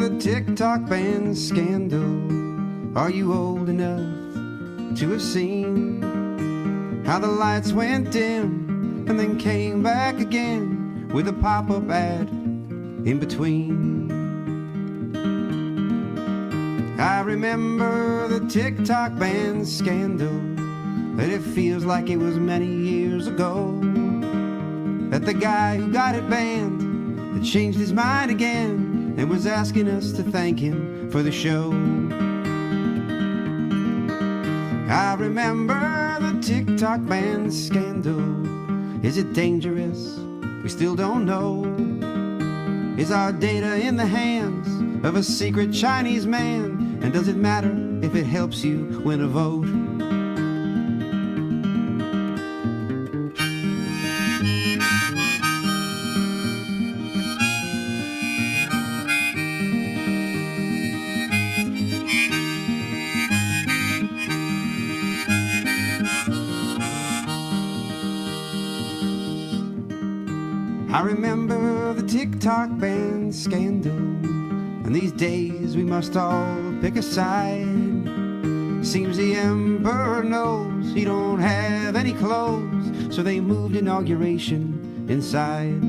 the TikTok band scandal? Are you old enough to have seen how the lights went dim and then came back again with a pop-up ad in between? I remember the TikTok band scandal, but it feels like it was many years ago that the guy who got it banned had changed his mind again and was asking us to thank him for the show. I remember the TikTok band scandal. Is it dangerous? We still don't know. Is our data in the hands of a secret Chinese man? And does it matter if it helps you win a vote? I remember the TikTok band scandal, and these days we must all pick a side. Seems the emperor knows he don't have any clothes, so they moved inauguration inside.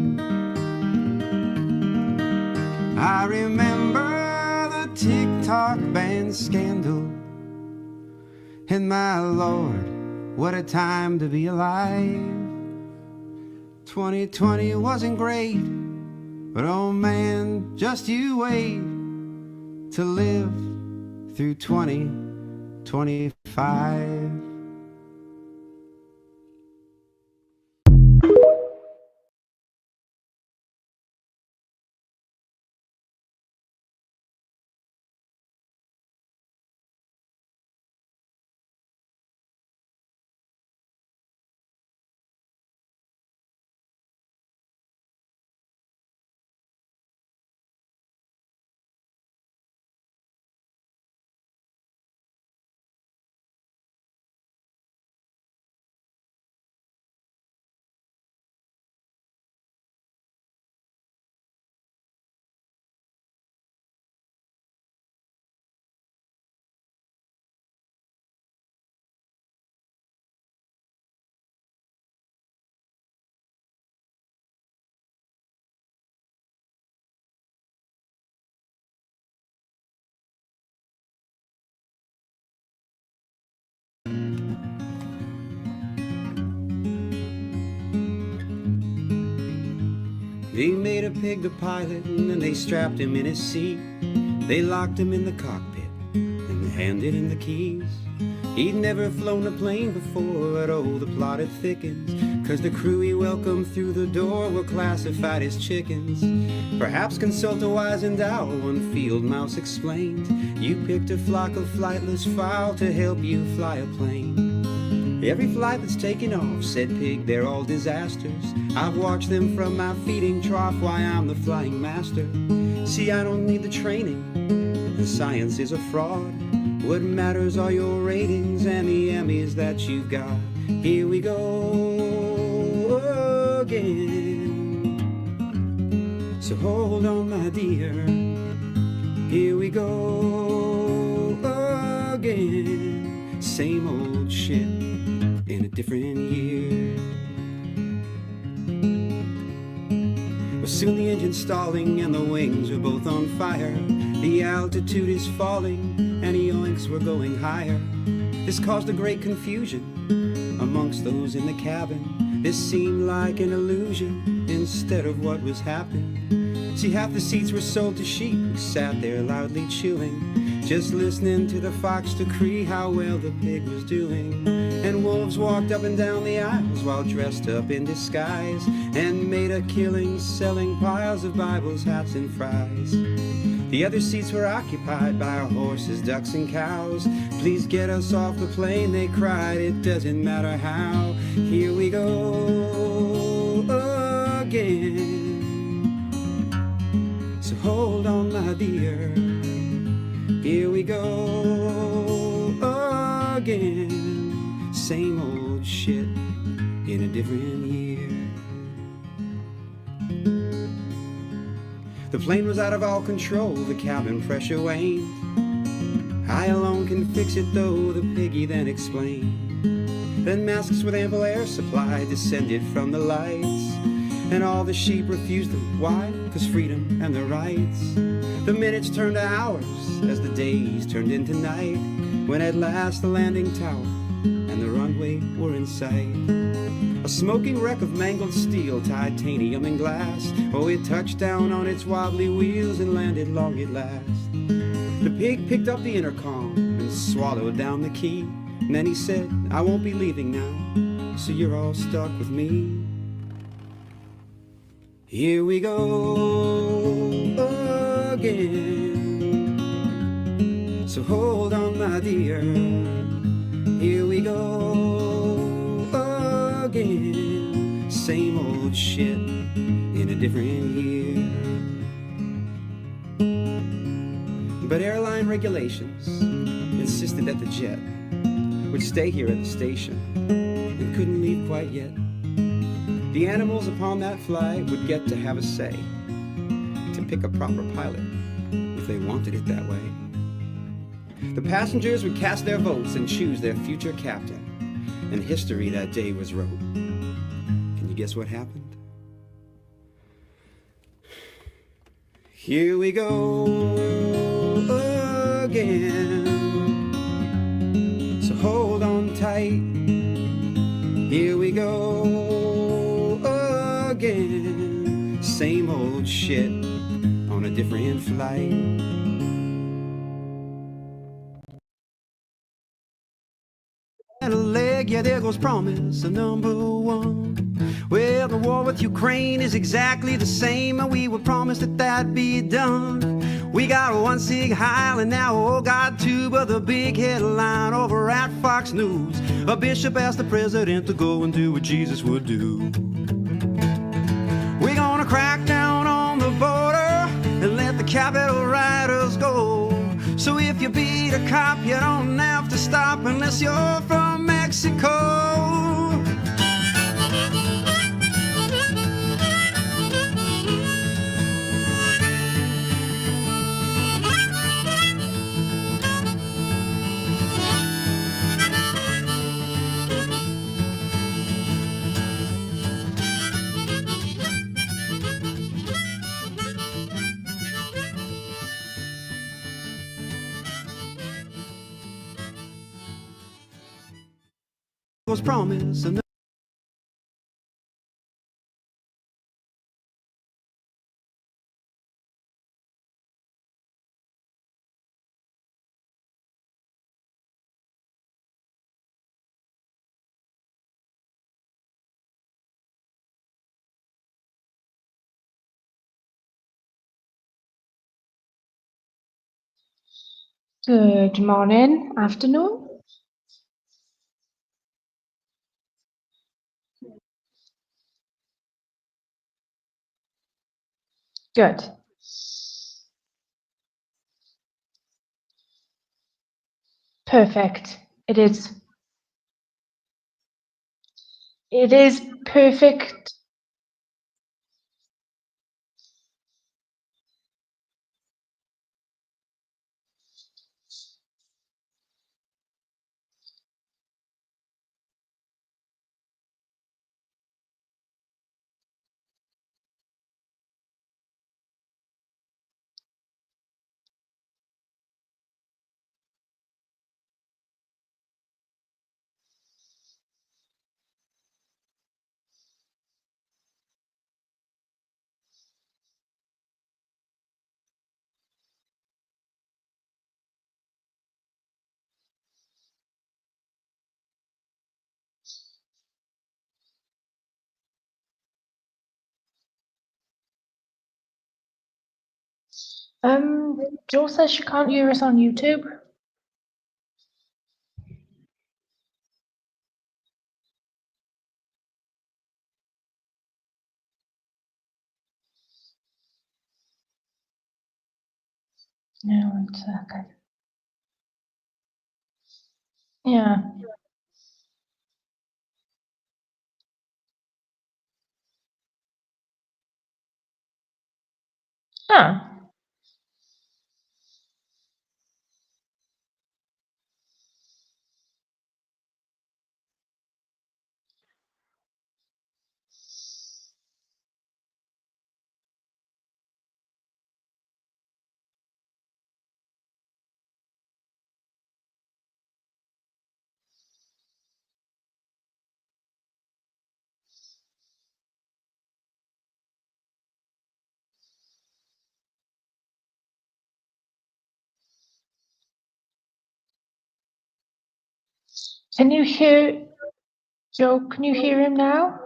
I remember the TikTok band scandal, and my Lord, what a time to be alive. 2020 wasn't great, but oh man, just you wait to live through 2025. They made a pig the pilot and then they strapped him in his seat. They locked him in the cockpit and handed him the keys. He'd never flown a plane before, but oh, the plot it thickens, 'cause the crew he welcomed through the door were classified as chickens. Perhaps consult a wise and owl, one field mouse explained. You picked a flock of flightless fowl to help you fly a plane. Every flight that's taken off, said Pig, they're all disasters. I've watched them from my feeding trough, why I'm the flying master. See, I don't need the training, and science is a fraud. What matters are your ratings and the Emmys that you've got. Here we go again. So hold on, my dear. Here we go again. Same old shit in a different year. Well, soon the engine's stalling and the wings are both on fire. The altitude is falling and the yoinks were going higher. This caused a great confusion amongst those in the cabin. This seemed like an illusion instead of what was happening. See, half the seats were sold to sheep who sat there loudly chewing, just listening to the fox decree how well the pig was doing. And wolves walked up and down the aisles while dressed up in disguise, and made a killing selling piles of Bibles, hats and fries. The other seats were occupied by our horses, ducks and cows. Please get us off the plane, they cried, it doesn't matter how. Here we go again. So hold on, my dear. Here we go again. Same old shit in a different year. The plane was out of all control, the cabin pressure waned. I alone can fix it though, the piggy then explained. Then masks with ample air supply descended from the lights, and all the sheep refused them. Why? 'Cause freedom and their rights. The minutes turned to hours as the days turned into night, when at last the landing tower and the runway were in sight. A smoking wreck of mangled steel, titanium and glass. Oh, it touched down on its wobbly wheels and landed long at last. The pig picked up the intercom and swallowed down the key. And then he said, I won't be leaving now, so you're all stuck with me. Here we go again. So hold on, my dear. Here we go again. Same old shit in a different year. But airline regulations insisted that the jet would stay here at the station and couldn't leave quite yet. The animals upon that flight would get to have a say, to pick a proper pilot if they wanted it that way. The passengers would cast their votes and choose their future captain, and history that day was wrote. Can you guess what happened? Here we go again. So hold on tight. Here we go again. Same old shit on a different flight. And a leg, yeah, there goes promise, number one. Well, the war with Ukraine is exactly the same, and we were promised that that'd be done. We got one Sig Heil and now, oh God, two, but the big headline over at Fox News, a bishop asked the president to go and do what Jesus would do. We're gonna crack down on the border and let the Capitol rioters go. So if you beat a cop, you don't have to stop unless you're from Mexico. Was promised and Good morning, afternoon. Good. Perfect. It is. It is perfect. Joel says she can't hear us on YouTube. No, 1 second. Yeah. Oh. Can you hear Joe? Can you hear him now?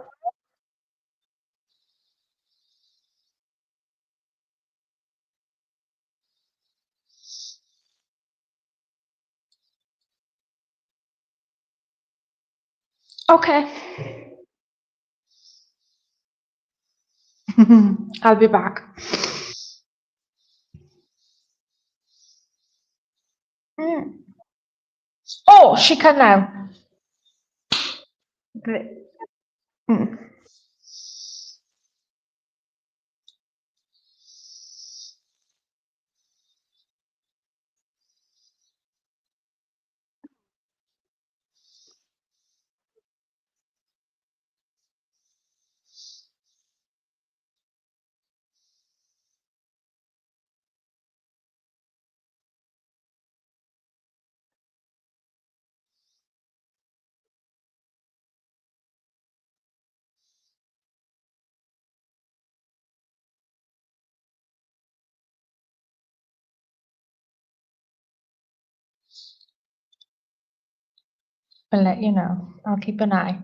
Okay. I'll be back. Mm. Oh, she can now. Great. Mm. I'll let you know. I'll keep an eye.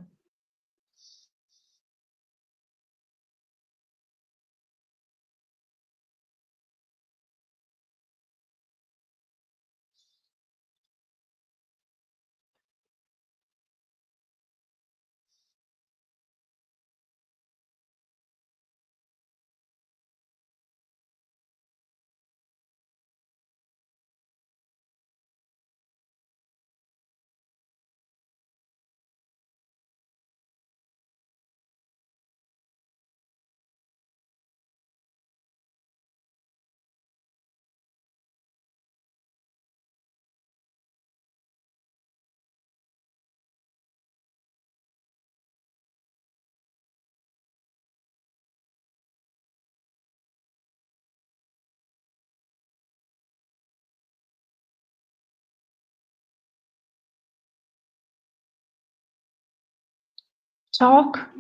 Talk?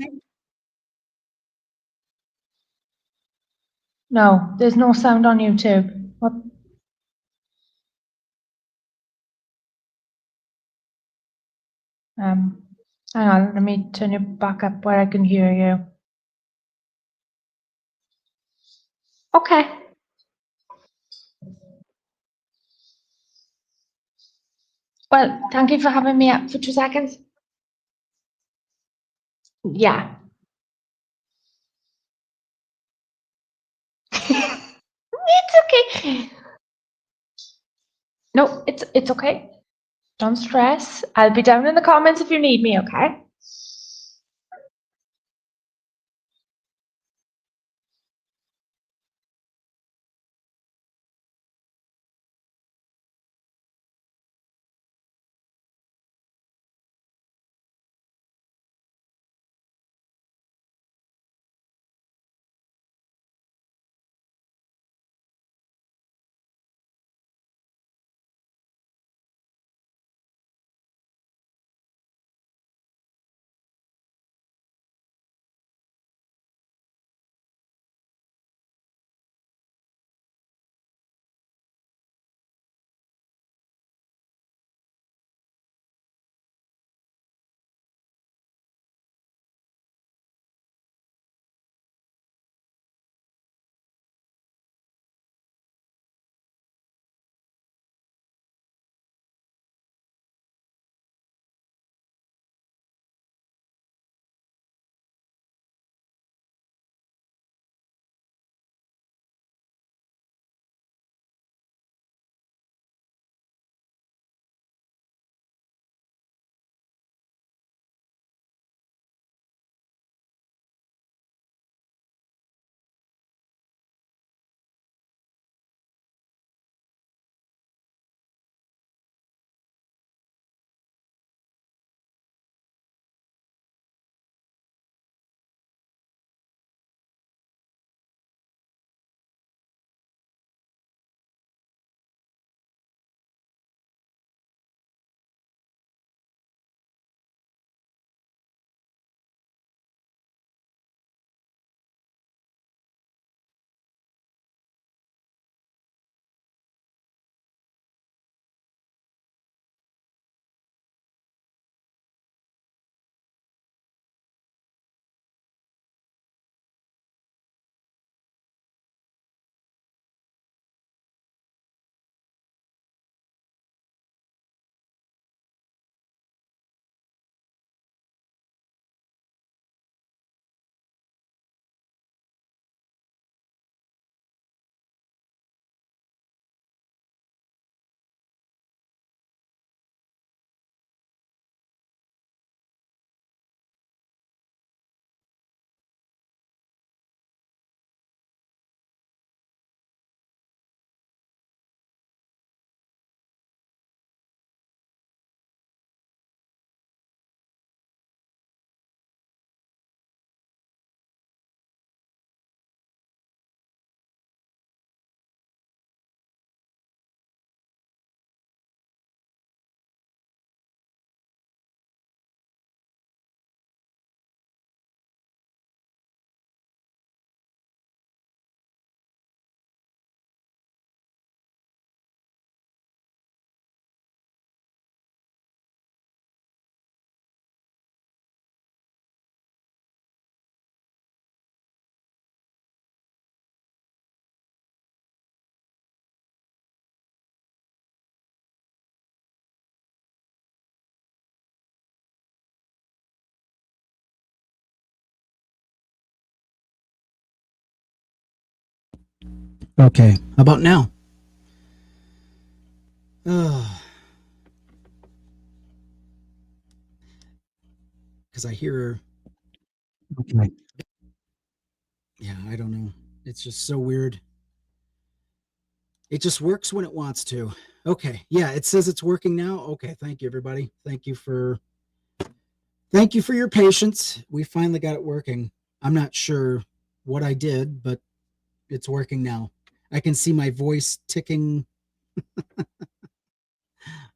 No, there's no sound on YouTube. What? Um, Hang on, let me turn it back up where I can hear you. Okay. Well, thank you for having me up for 2 seconds. Yeah. It's okay. No, it's okay. Don't stress. I'll be down in the comments if you need me, okay? Okay, how about now? Because I hear. Okay. Yeah, I don't know. It's just so weird. It just works when it wants to. Okay, yeah, it says it's working now. Okay, thank you, everybody. Thank you for your patience. We finally got it working. I'm not sure what I did, but it's working now. I can see my voice ticking.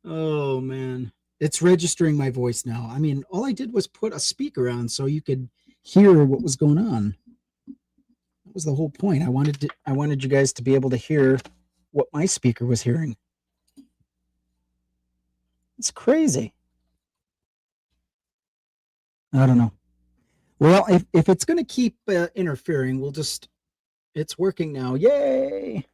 Oh man, it's registering my voice now. I mean, all I did was put a speaker on so you could hear what was going on. That was the whole point. I wanted you guys to be able to hear what my speaker was hearing. It's crazy. I don't know. Well, if it's going to keep interfering, we'll just. It's working now. Yay!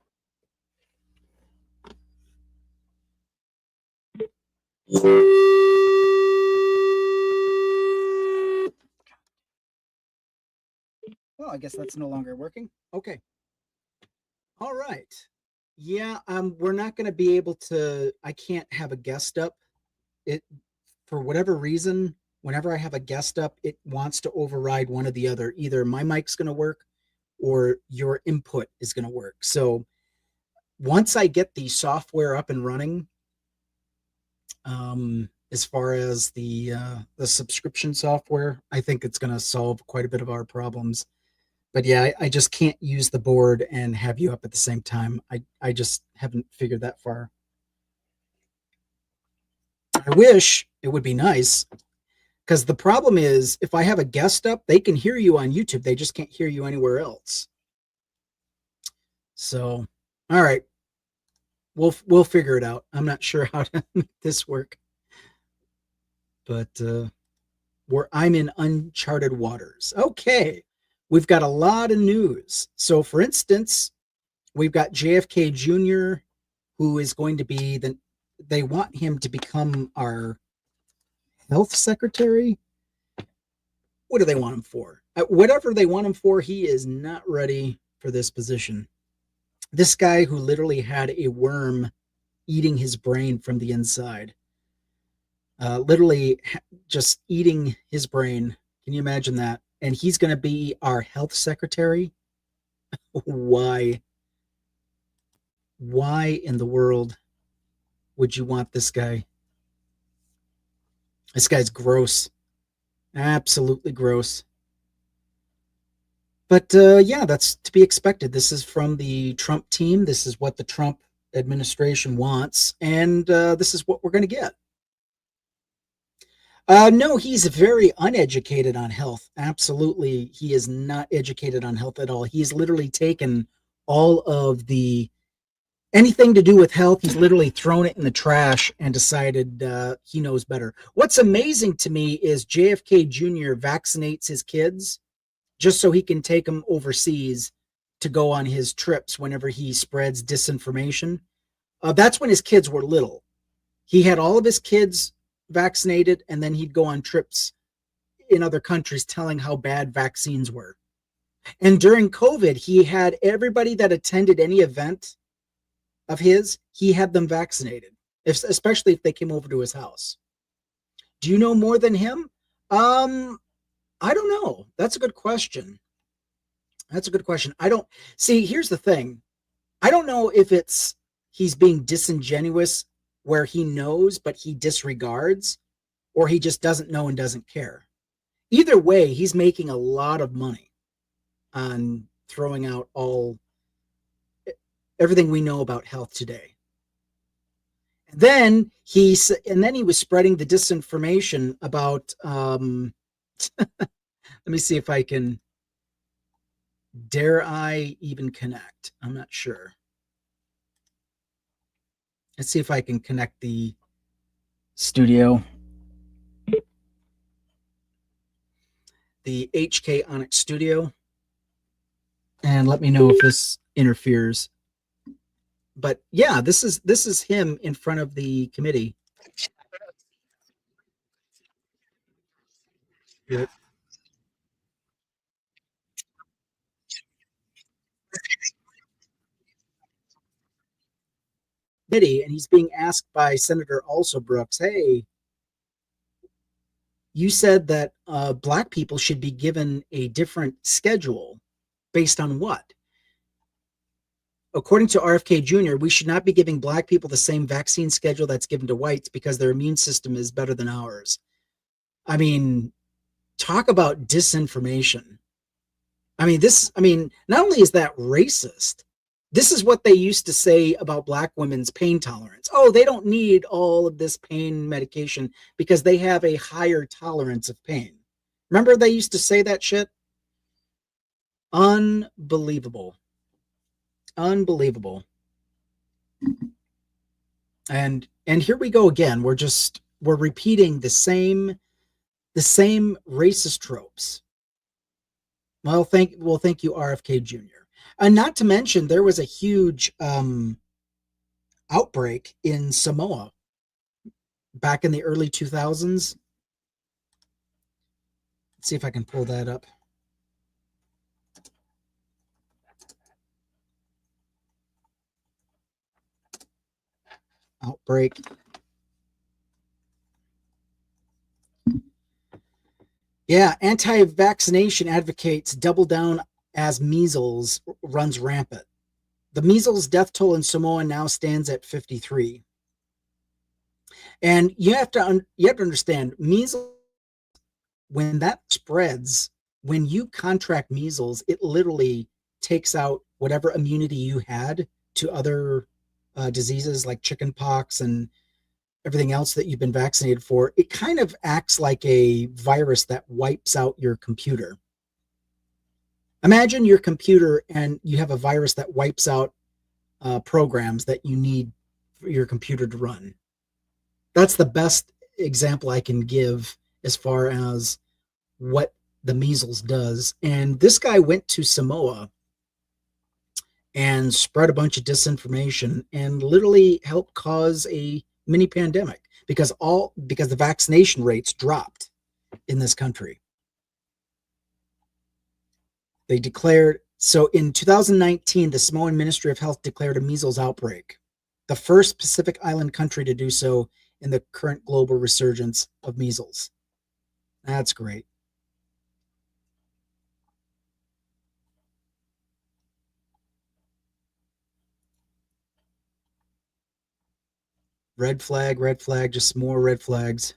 Well, I guess that's no longer working. Okay. All right. Yeah, we're not going to be able to. I can't have a guest up. It for whatever reason. Whenever I have a guest up, it wants to override one or the other. Either my mic's going to work, or your input is going to work. So once I get the software up and running, as far as the subscription software, I think it's going to solve quite a bit of our problems. But yeah, I just can't use the board and have you up at the same time. I just haven't figured that far. I wish it would be nice, because the problem is if I have a guest up, they can hear you on YouTube. They just can't hear you anywhere else. So, all right, we'll figure it out. I'm not sure how to make this work, but I'm in uncharted waters. Okay, we've got a lot of news. So, for instance, we've got JFK Jr., who is going to be they want him to become our health secretary. What do they want him for? Whatever they want him for, he is not ready for this position. This guy who literally had a worm eating his brain from the inside, literally just eating his brain. Can you imagine that? And he's going to be our health secretary. Why? Why in the world would you want this guy? This guy's gross. Absolutely gross. But yeah, that's to be expected. This is from the Trump team. This is what the Trump administration wants, and this is what we're going to get. No, he's very uneducated on health. Absolutely, he is not educated on health at all. He's literally taken all of the anything to do with health. He's literally thrown it in the trash and decided he knows better. What's amazing to me is JFK Jr. vaccinates his kids just so he can take them overseas to go on his trips whenever he spreads disinformation. That's when his kids were little. He had all of his kids vaccinated, and then he'd go on trips in other countries telling how bad vaccines were. And during COVID, he had everybody that attended any event of his, he had them vaccinated, especially if they came over to his house. Do you know more than him? I don't know. That's a good question. That's a good question. I don't see. Here's the thing. I don't know if it's he's being disingenuous where he knows but he disregards, or he just doesn't know and doesn't care. Either way, he's making a lot of money on throwing out everything we know about health today. And then he was spreading the disinformation about let me see if I can. Dare I even connect? I'm not sure. Let's see if I can connect the studio. The HK Onyx studio. And let me know if this interferes. But yeah, this is him in front of the committee. Yeah. committee, and he's being asked by Senator Also Brooks, hey, you said that black people should be given a different schedule based on what? According to RFK Jr., we should not be giving black people the same vaccine schedule that's given to whites because their immune system is better than ours. I mean, talk about disinformation. I mean, not only is that racist, this is what they used to say about black women's pain tolerance. Oh, they don't need all of this pain medication because they have a higher tolerance of pain. Remember they used to say that shit? Unbelievable. Unbelievable. And here we go again. We're repeating the same racist tropes. Well, thank you, RFK Jr. And not to mention, there was a huge outbreak in Samoa back in the early 2000s. Let's see if I can pull that up. Outbreak. Yeah, anti-vaccination advocates double down as measles runs rampant. The measles death toll in Samoa now stands at 53. And you have to understand, measles, when that spreads, when you contract measles, it literally takes out whatever immunity you had to other diseases like chickenpox and everything else that you've been vaccinated for. It kind of acts like a virus that wipes out your computer. Imagine your computer and you have a virus that wipes out programs that you need for your computer to run. That's the best example I can give as far as what the measles does. And this guy went to Samoa and spread a bunch of disinformation and literally helped cause a mini pandemic because the vaccination rates dropped in this country. They declared, so in 2019, the Samoan Ministry of Health declared a measles outbreak, the first Pacific Island country to do so in the current global resurgence of measles. That's great. Red flag, just more red flags.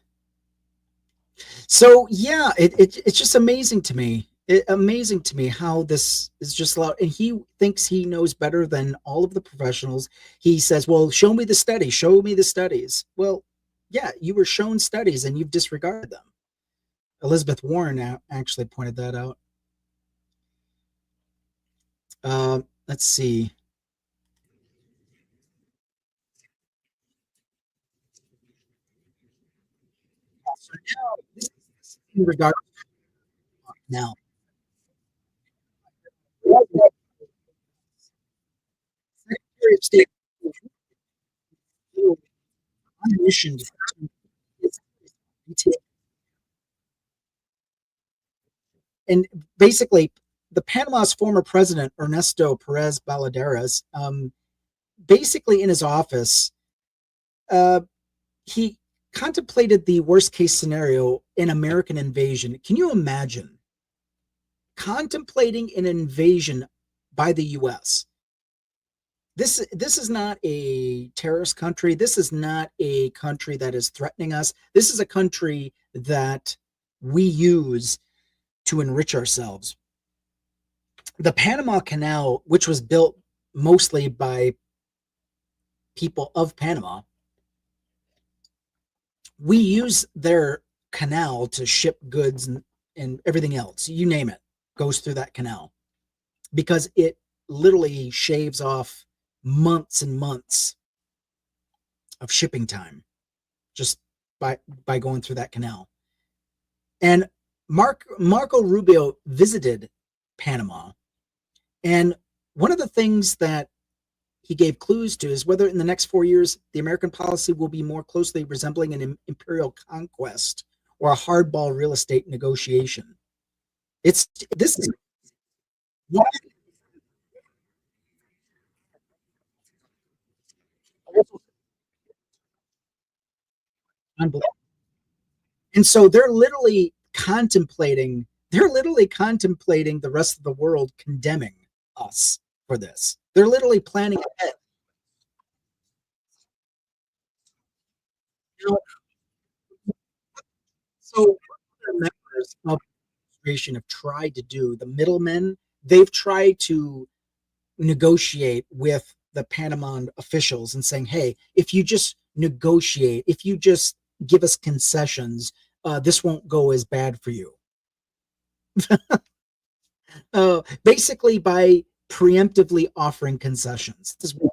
So yeah, it's just amazing to me. Amazing to me how this is just allowed. And he thinks he knows better than all of the professionals. He says, well, show me the studies, show me the studies. Well, yeah, you were shown studies and you've disregarded them. Elizabeth Warren actually pointed that out. Let's see. So now, this is in regard now. Secretary of State on a mission and basically the Panama's former president, Ernesto Perez Baladeras, basically in his office, he contemplated the worst case scenario, an American invasion. Can you imagine contemplating an invasion by the U.S.? This is not a terrorist country. This is not a country that is threatening us. This is a country that we use to enrich ourselves. The Panama Canal, which was built mostly by people of Panama, we use their canal to ship goods and everything else. You name it, goes through that canal because it literally shaves off months and months of shipping time just by going through that canal. And Marco Rubio visited Panama, and one of the things that he gave clues to is whether in the next 4 years the American policy will be more closely resembling an imperial conquest or a hardball real estate negotiation. This is what Unbelievable. And so they're literally contemplating the rest of the world condemning us for this. They're literally planning ahead. You know, so what the members of the administration have tried to do, the middlemen, they've tried to negotiate with the Panama officials and saying, hey, if you just negotiate, if you just give us concessions, this won't go as bad for you. Basically, by preemptively offering concessions. This is what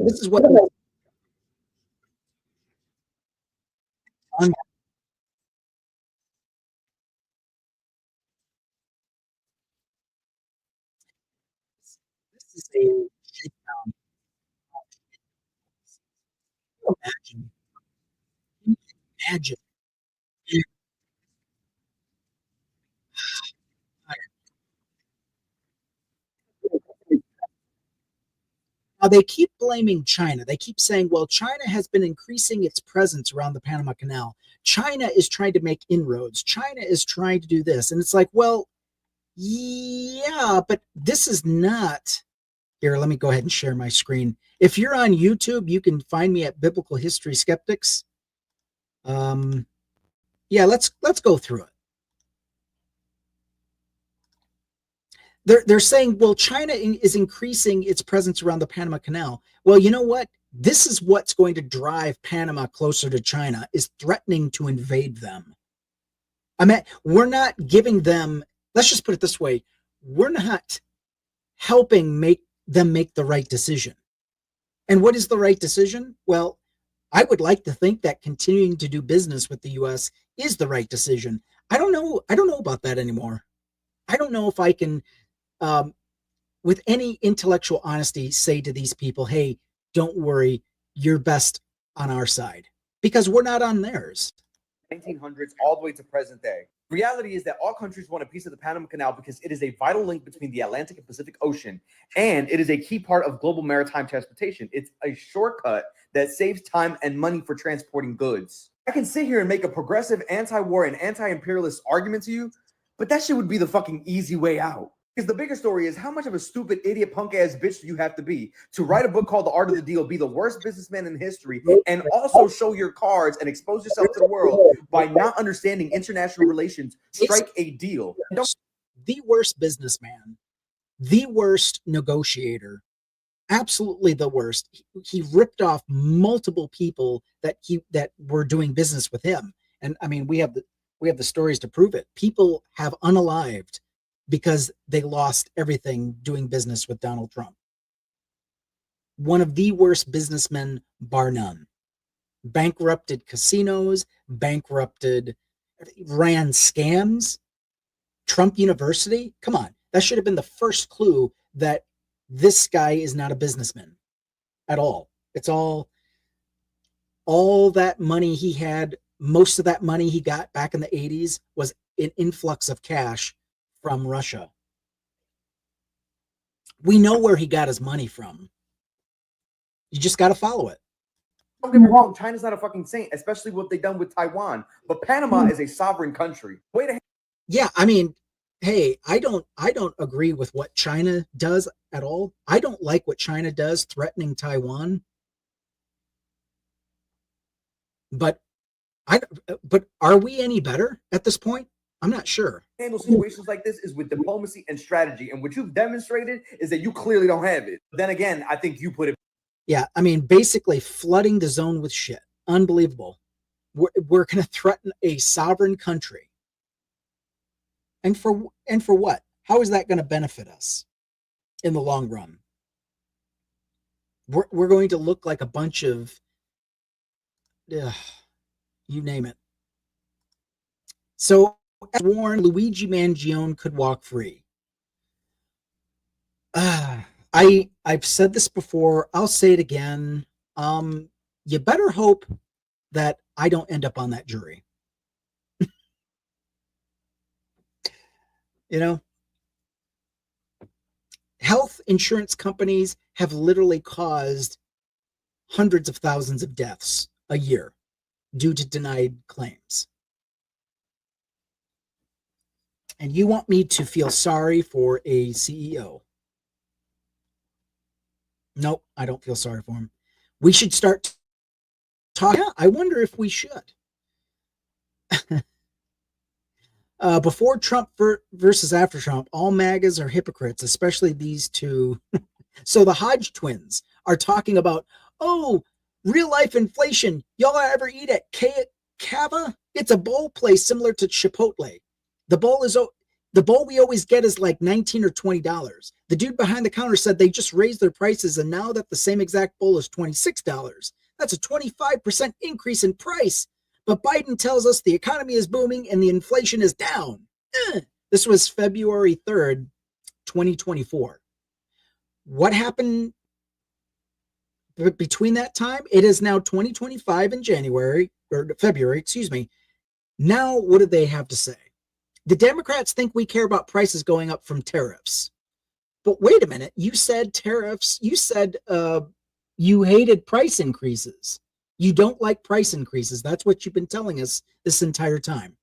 this is a shakedown. Imagine, imagine. Now they keep blaming China. They keep saying, well, China has been increasing its presence around the Panama Canal. China is trying to make inroads. China is trying to do this. And it's like, well, yeah, but this is not. Here, let me go ahead and share my screen. If you're on YouTube, you can find me at Biblical History Skeptics. Yeah, let's go through it. They're saying, well, China is increasing its presence around the Panama Canal. Well, you know what? This is what's going to drive Panama closer to China, is threatening to invade them. I mean, we're not giving them, let's just put it this way, we're not helping make them make the right decision. And what is the right decision? Well, I would like to think that continuing to do business with the US is the right decision. I don't know about that anymore. I don't know if I can with any intellectual honesty, say to these people, hey, don't worry, you're best on our side, because we're not on theirs. 1900s all the way to present day. Reality is that all countries want a piece of the Panama Canal because it is a vital link between the Atlantic and Pacific Ocean, and it is a key part of global maritime transportation. It's a shortcut that saves time and money for transporting goods. I can sit here and make a progressive anti-war and anti-imperialist argument to you, but that shit would be the fucking easy way out. Because the bigger story is, how much of a stupid, idiot, punk-ass bitch do you have to be to write a book called The Art of the Deal, be the worst businessman in history, and also show your cards and expose yourself to the world by not understanding international relations, strike a deal. The worst businessman, the worst negotiator, absolutely the worst. He ripped off multiple people that were doing business with him. And I mean, we have the stories to prove it. People have unalived because they lost everything doing business with Donald Trump. One of the worst businessmen, bar none. Bankrupted casinos, ran scams. Trump University, come on. That should have been the first clue that this guy is not a businessman at all. It's all that money he had, most of that money he got back in the 80s was an influx of cash from Russia. We know where he got his money from. You just got to follow it. Don't get me wrong, China's not a fucking saint, especially what they've done with Taiwan. But Panama is a sovereign country. Yeah, I mean, hey, I don't agree with what China does at all. I don't like what China does, threatening Taiwan. But are we any better at this point? I'm not sure. Handle situations like this is with diplomacy and strategy. And what you've demonstrated is that you clearly don't have it. Then again, I think you put it. Yeah, I mean, basically flooding the zone with shit. Unbelievable. We're going to threaten a sovereign country. And for what? How is that going to benefit us in the long run? We're going to look like a bunch of, you name it. So, as warned, Luigi Mangione could walk free. I've said this before. I'll say it again. You better hope that I don't end up on that jury. You know, health insurance companies have literally caused hundreds of thousands of deaths a year due to denied claims. And you want me to feel sorry for a CEO? Nope, I don't feel sorry for him. We should start talking. Yeah, I wonder if we should. Before Trump versus after Trump, all MAGAs are hypocrites, especially these two. So the Hodge twins are talking about, oh, real life inflation. Y'all ever eat at Cava? It's a bowl place similar to Chipotle. The bowl we always get is like $19 or $20. The dude behind the counter said they just raised their prices, and now that the same exact bowl is $26. That's a 25% increase in price. But Biden tells us the economy is booming and the inflation is down. This was February 3rd, 2024. What happened between that time? It is now 2025 in February, excuse me. Now, what do they have to say? The Democrats think we care about prices going up from tariffs. But wait a minute, you said tariffs, you said you hated price increases. You don't like price increases. That's what you've been telling us this entire time.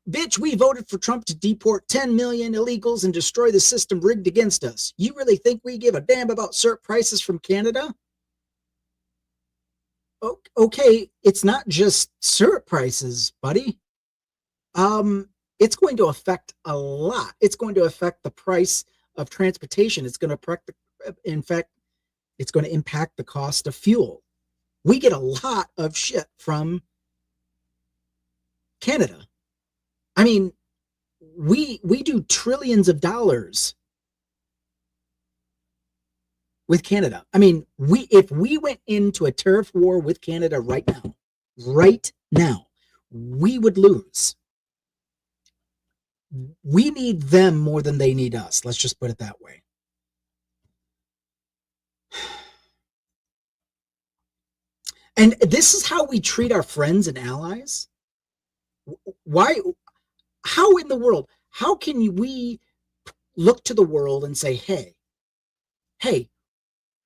Bitch, we voted for Trump to deport 10 million illegals and destroy the system rigged against us. You really think we give a damn about syrup prices from Canada? Okay, it's not just syrup prices, buddy. It's going to affect a lot. It's going to affect the price of transportation. It's going to it's going to impact the cost of fuel. We get a lot of shit from Canada. I mean, we do trillions of dollars with Canada. I mean, if we went into a tariff war with Canada right now, we would lose. We need them more than they need us. Let's just put it that way. And this is how we treat our friends and allies. Why? How in the world? How can we look to the world and say, hey,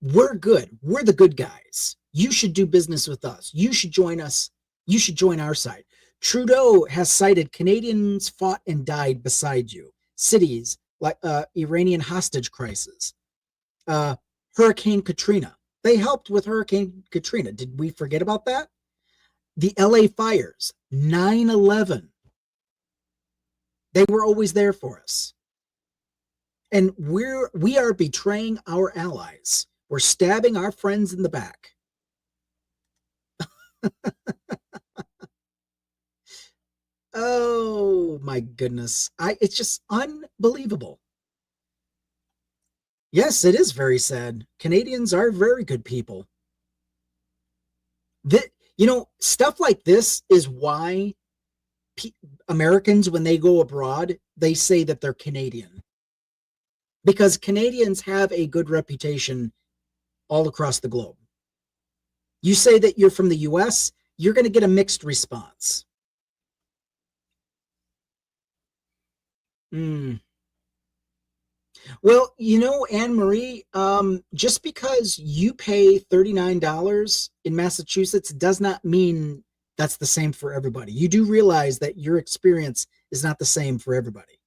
we're good. We're the good guys. You should do business with us. You should join us. You should join our side. Trudeau has cited Canadians fought and died beside you. Cities like Iranian hostage crisis, Hurricane Katrina. They helped with Hurricane Katrina. Did we forget about that? The LA fires, 9/11. They were always there for us. And we are betraying our allies. We're stabbing our friends in the back. Oh my goodness. It's just unbelievable. Yes, it is very sad. Canadians are very good people. Stuff like this is why Americans, when they go abroad, they say that they're Canadian. Because Canadians have a good reputation all across the globe. You say that you're from the US, you're going to get a mixed response. Well, Anne-Marie, just because you pay $39 in Massachusetts does not mean that's the same for everybody. You do realize that your experience is not the same for everybody.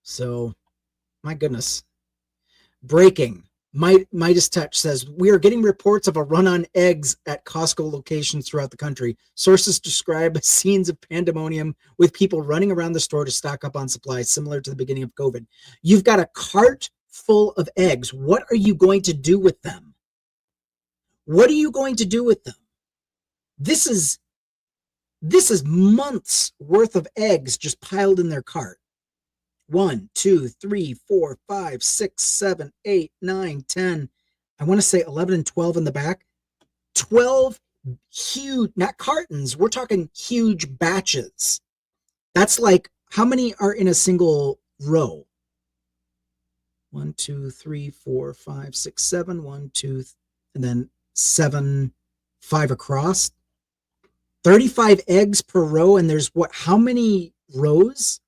So, my goodness. Breaking. Midas Touch says, we are getting reports of a run on eggs at Costco locations throughout the country. Sources describe scenes of pandemonium with people running around the store to stock up on supplies, similar to the beginning of COVID. You've got a cart full of eggs. What are you going to do with them? What are you going to do with them? This is months worth of eggs just piled in their cart. 1, 2, 3, 4, 5, 6, 7, 8, 9, 10. I want to say 11 and 12 in the back. 12 huge, not cartons. We're talking huge batches. That's like, how many are in a single row? 1, 2, 3, 4, 5, 6, 7. 1, 2, and then 7, 5 across. 35 eggs per row. And there's how many rows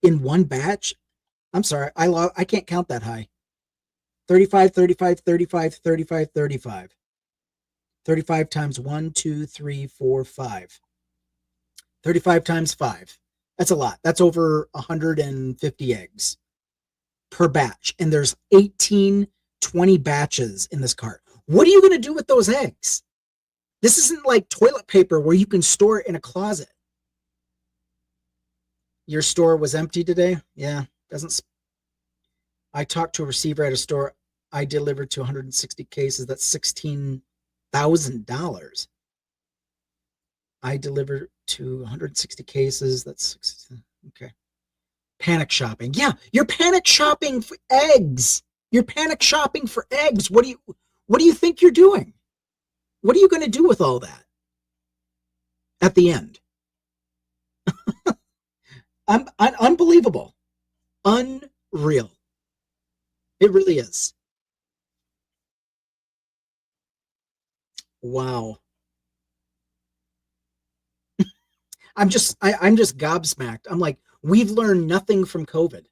in one batch? I'm sorry, I can't count that high. 35, 35, 35, 35, 35. 35 times 1, 2, 3, 4, 5. 35 times 5. That's a lot. That's over 150 eggs per batch. And there's 18, 20 batches in this cart. What are you going to do with those eggs? This isn't like toilet paper where you can store it in a closet. Your store was empty today? Yeah, doesn't. I talked to a receiver at a store. I delivered to 160 cases. That's $16,000. I delivered to 160 cases. That's okay. Panic shopping. Yeah, you're panic shopping for eggs. You're panic shopping for eggs. What do you think you're doing? What are you going to do with all that at the end? Unbelievable. Unreal. It really is. Wow. I'm just gobsmacked. I'm like, we've learned nothing from COVID.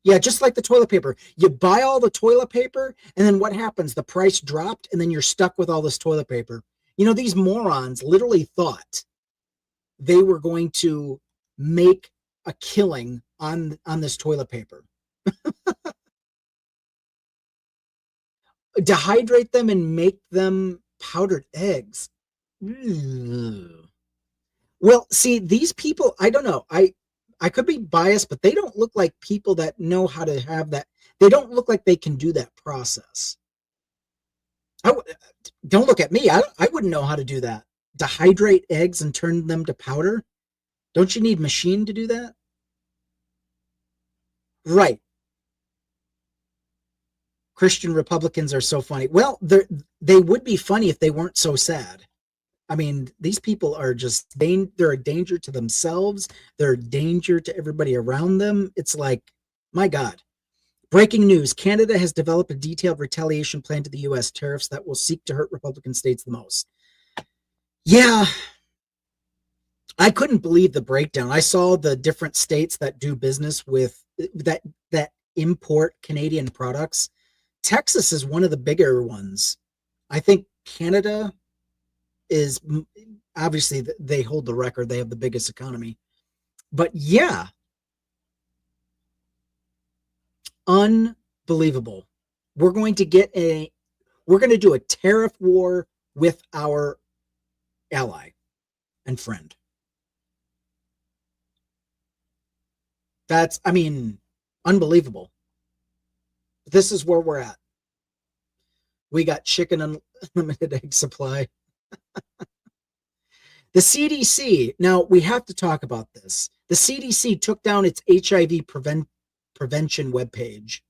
Yeah, just like the toilet paper. You buy all the toilet paper, and then what happens? The price dropped, and then you're stuck with all this toilet paper. You know, these morons literally thought they were going to make a killing on this toilet paper. Dehydrate them and make them powdered eggs. Well, see, these people, I don't know. I could be biased, but they don't look like people that know how to have that. They don't look like they can do that process. Don't look at me. I wouldn't know how to do that. Dehydrate eggs and turn them to powder. Don't you need machine to do that? Right. Christian Republicans are so funny. Well, they would be funny if they weren't so sad. I mean, these people are just, they're a danger to themselves. They're a danger to everybody around them. It's like, my God. Breaking news. Canada has developed a detailed retaliation plan to the U.S. tariffs that will seek to hurt Republican states the most. Yeah. I couldn't believe the breakdown. I saw the different states that do business with, that import Canadian products. Texas is one of the bigger ones. I think Canada is, obviously they hold the record. They have the biggest economy. But yeah, unbelievable. We're going to do a tariff war with our ally and friend. That's, I mean, unbelievable. This is where we're at. We got chicken unlimited egg supply. The CDC, now we have to talk about this. The CDC took down its HIV prevention webpage.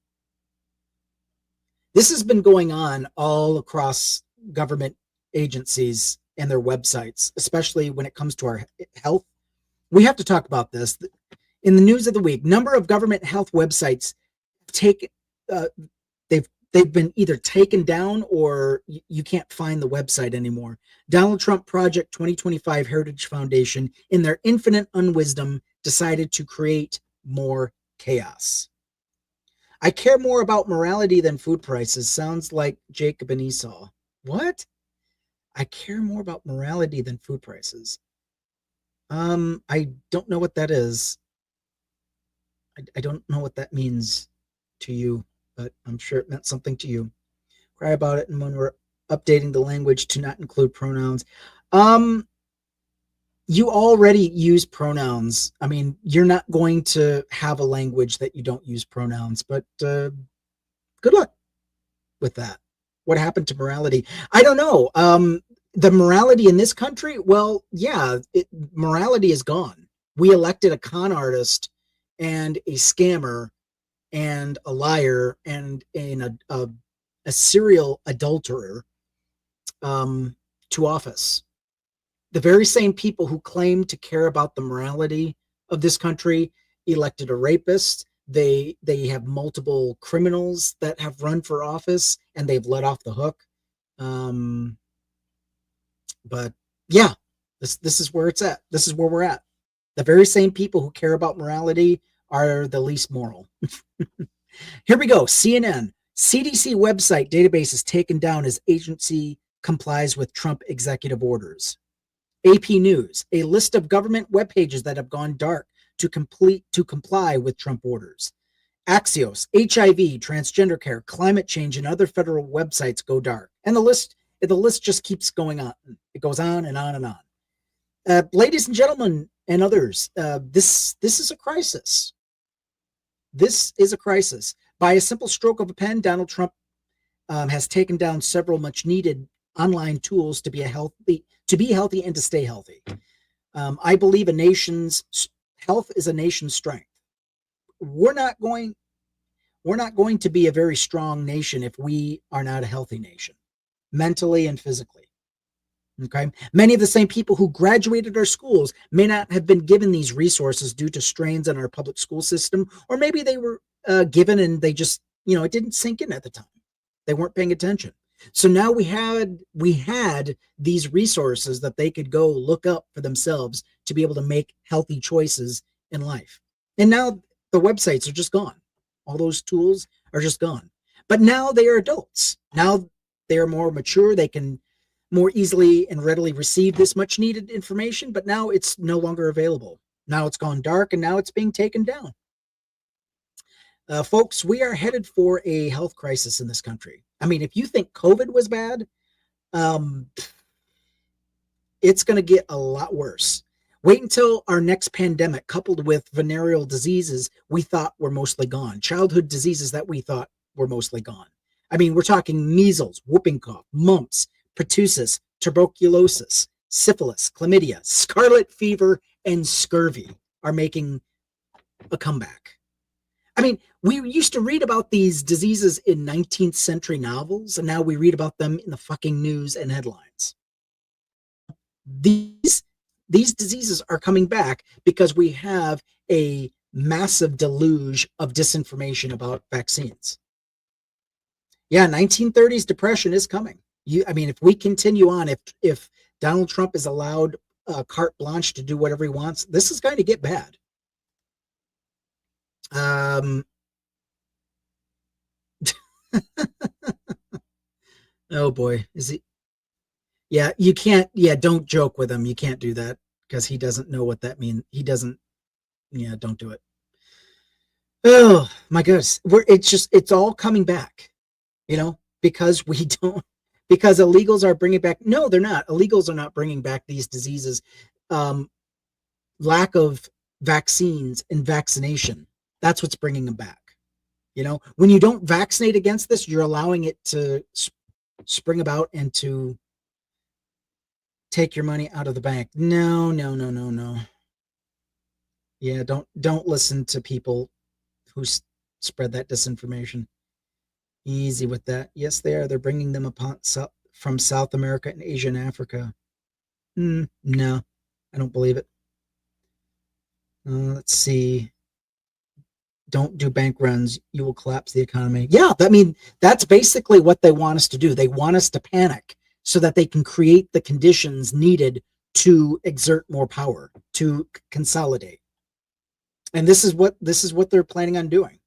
This has been going on all across government agencies and their websites, especially when it comes to our health. We have to talk about this. In the news of the week, number of government health websites they've been either taken down or you can't find the website anymore. Donald Trump Project 2025 Heritage Foundation, in their infinite unwisdom, decided to create more chaos. I care more about morality than food prices. Sounds like Jacob and Esau. What? I care more about morality than food prices. I don't know what that is. I don't know what that means to you, but I'm sure it meant something to you. Cry about it, and when we're updating the language to not include pronouns. You already use pronouns. I mean, you're not going to have a language that you don't use pronouns, but good luck with that. What happened to morality? I don't know. The morality in this country, well, yeah, morality is gone. We elected a con artist and a scammer and a liar and a serial adulterer to office. The very same people who claim to care about the morality of this country elected a rapist. They have multiple criminals that have run for office and they've let off the hook. But yeah, this is where it's at. This is where we're at. The very same people who care about morality are the least moral. Here we go. CNN. CDC website database is taken down as agency complies with Trump executive orders. AP News, a list of government web pages that have gone dark to comply with Trump orders. Axios, HIV, transgender care, climate change, and other federal websites go dark. And the list just keeps going on. It goes on and on and on. Ladies and gentlemen and others, this is a crisis. This is a crisis. By a simple stroke of a pen, Donald Trump has taken down several much needed online tools to be healthy and to stay healthy. I believe a nation's health is a nation's strength. We're not going to be a very strong nation if we are not a healthy nation, mentally and physically. Okay. Many of the same people who graduated our schools may not have been given these resources due to strains on our public school system, or maybe they were given and they just, it didn't sink in at the time. They weren't paying attention. So now we had these resources that they could go look up for themselves to be able to make healthy choices in life. And now the websites are just gone. All those tools are just gone. But now they are adults. Now they are more mature. They can more easily and readily receive this much needed information, but now it's no longer available. Now it's gone dark and now it's being taken down. Folks, we are headed for a health crisis in this country. I mean, if you think COVID was bad, it's going to get a lot worse. Wait until our next pandemic, coupled with venereal diseases we thought were mostly gone, childhood diseases that we thought were mostly gone. I mean, we're talking measles, whooping cough, mumps, pertussis, tuberculosis, syphilis, chlamydia, scarlet fever, and scurvy are making a comeback. I mean, we used to read about these diseases in 19th century novels, and now we read about them in the fucking news and headlines. These diseases are coming back because we have a massive deluge of disinformation about vaccines. Yeah, 1930s depression is coming. If we continue on, if Donald Trump is allowed carte blanche to do whatever he wants, this is going to get bad. Oh boy, is he? Yeah, you can't. Yeah, don't joke with him. You can't do that because he doesn't know what that means. He doesn't. Yeah, don't do it. Oh my goodness, it's all coming back. Because illegals are bringing back. No, they're not. Illegals are not bringing back these diseases. Lack of vaccines and vaccination. That's what's bringing them back. When you don't vaccinate against this, you're allowing it to spring about and to take your money out of the bank. No. Yeah, don't listen to people who spread that disinformation. Easy with that. Yes, they are. They're bringing them from South America and Asia and Africa. No, I don't believe it. Let's see. Don't do bank runs. You will collapse the economy. Yeah, that's basically what they want us to do. They want us to panic so that they can create the conditions needed to exert more power, to consolidate. And this is what they're planning on doing.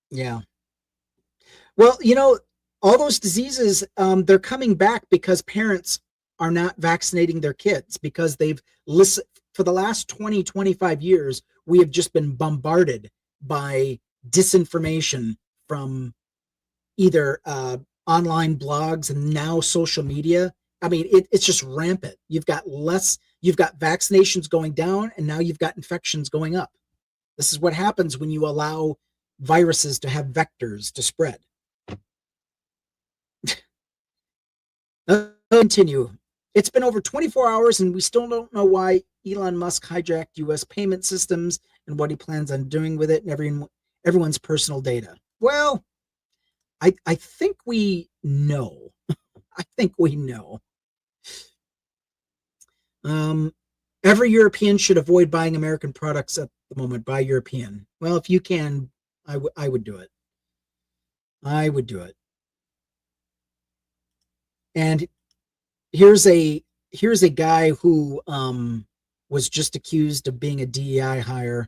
Yeah. Well, all those diseases, they're coming back because parents are not vaccinating their kids because they've listened. For the last 20, 25 years, we have just been bombarded by disinformation from either online blogs and now social media. I mean, it's just rampant. You've got vaccinations going down, and now you've got infections going up. This is what happens when you allow viruses to have vectors to spread. Continue. It's been over 24 hours and we still don't know why Elon Musk hijacked U.S. payment systems and what he plans on doing with it and everyone's personal data. Well, I think we know. I think we know. Every European should avoid buying American products at the moment. Buy European. Well, if you can, I would do it. I would do it. And here's a guy who was just accused of being a DEI hire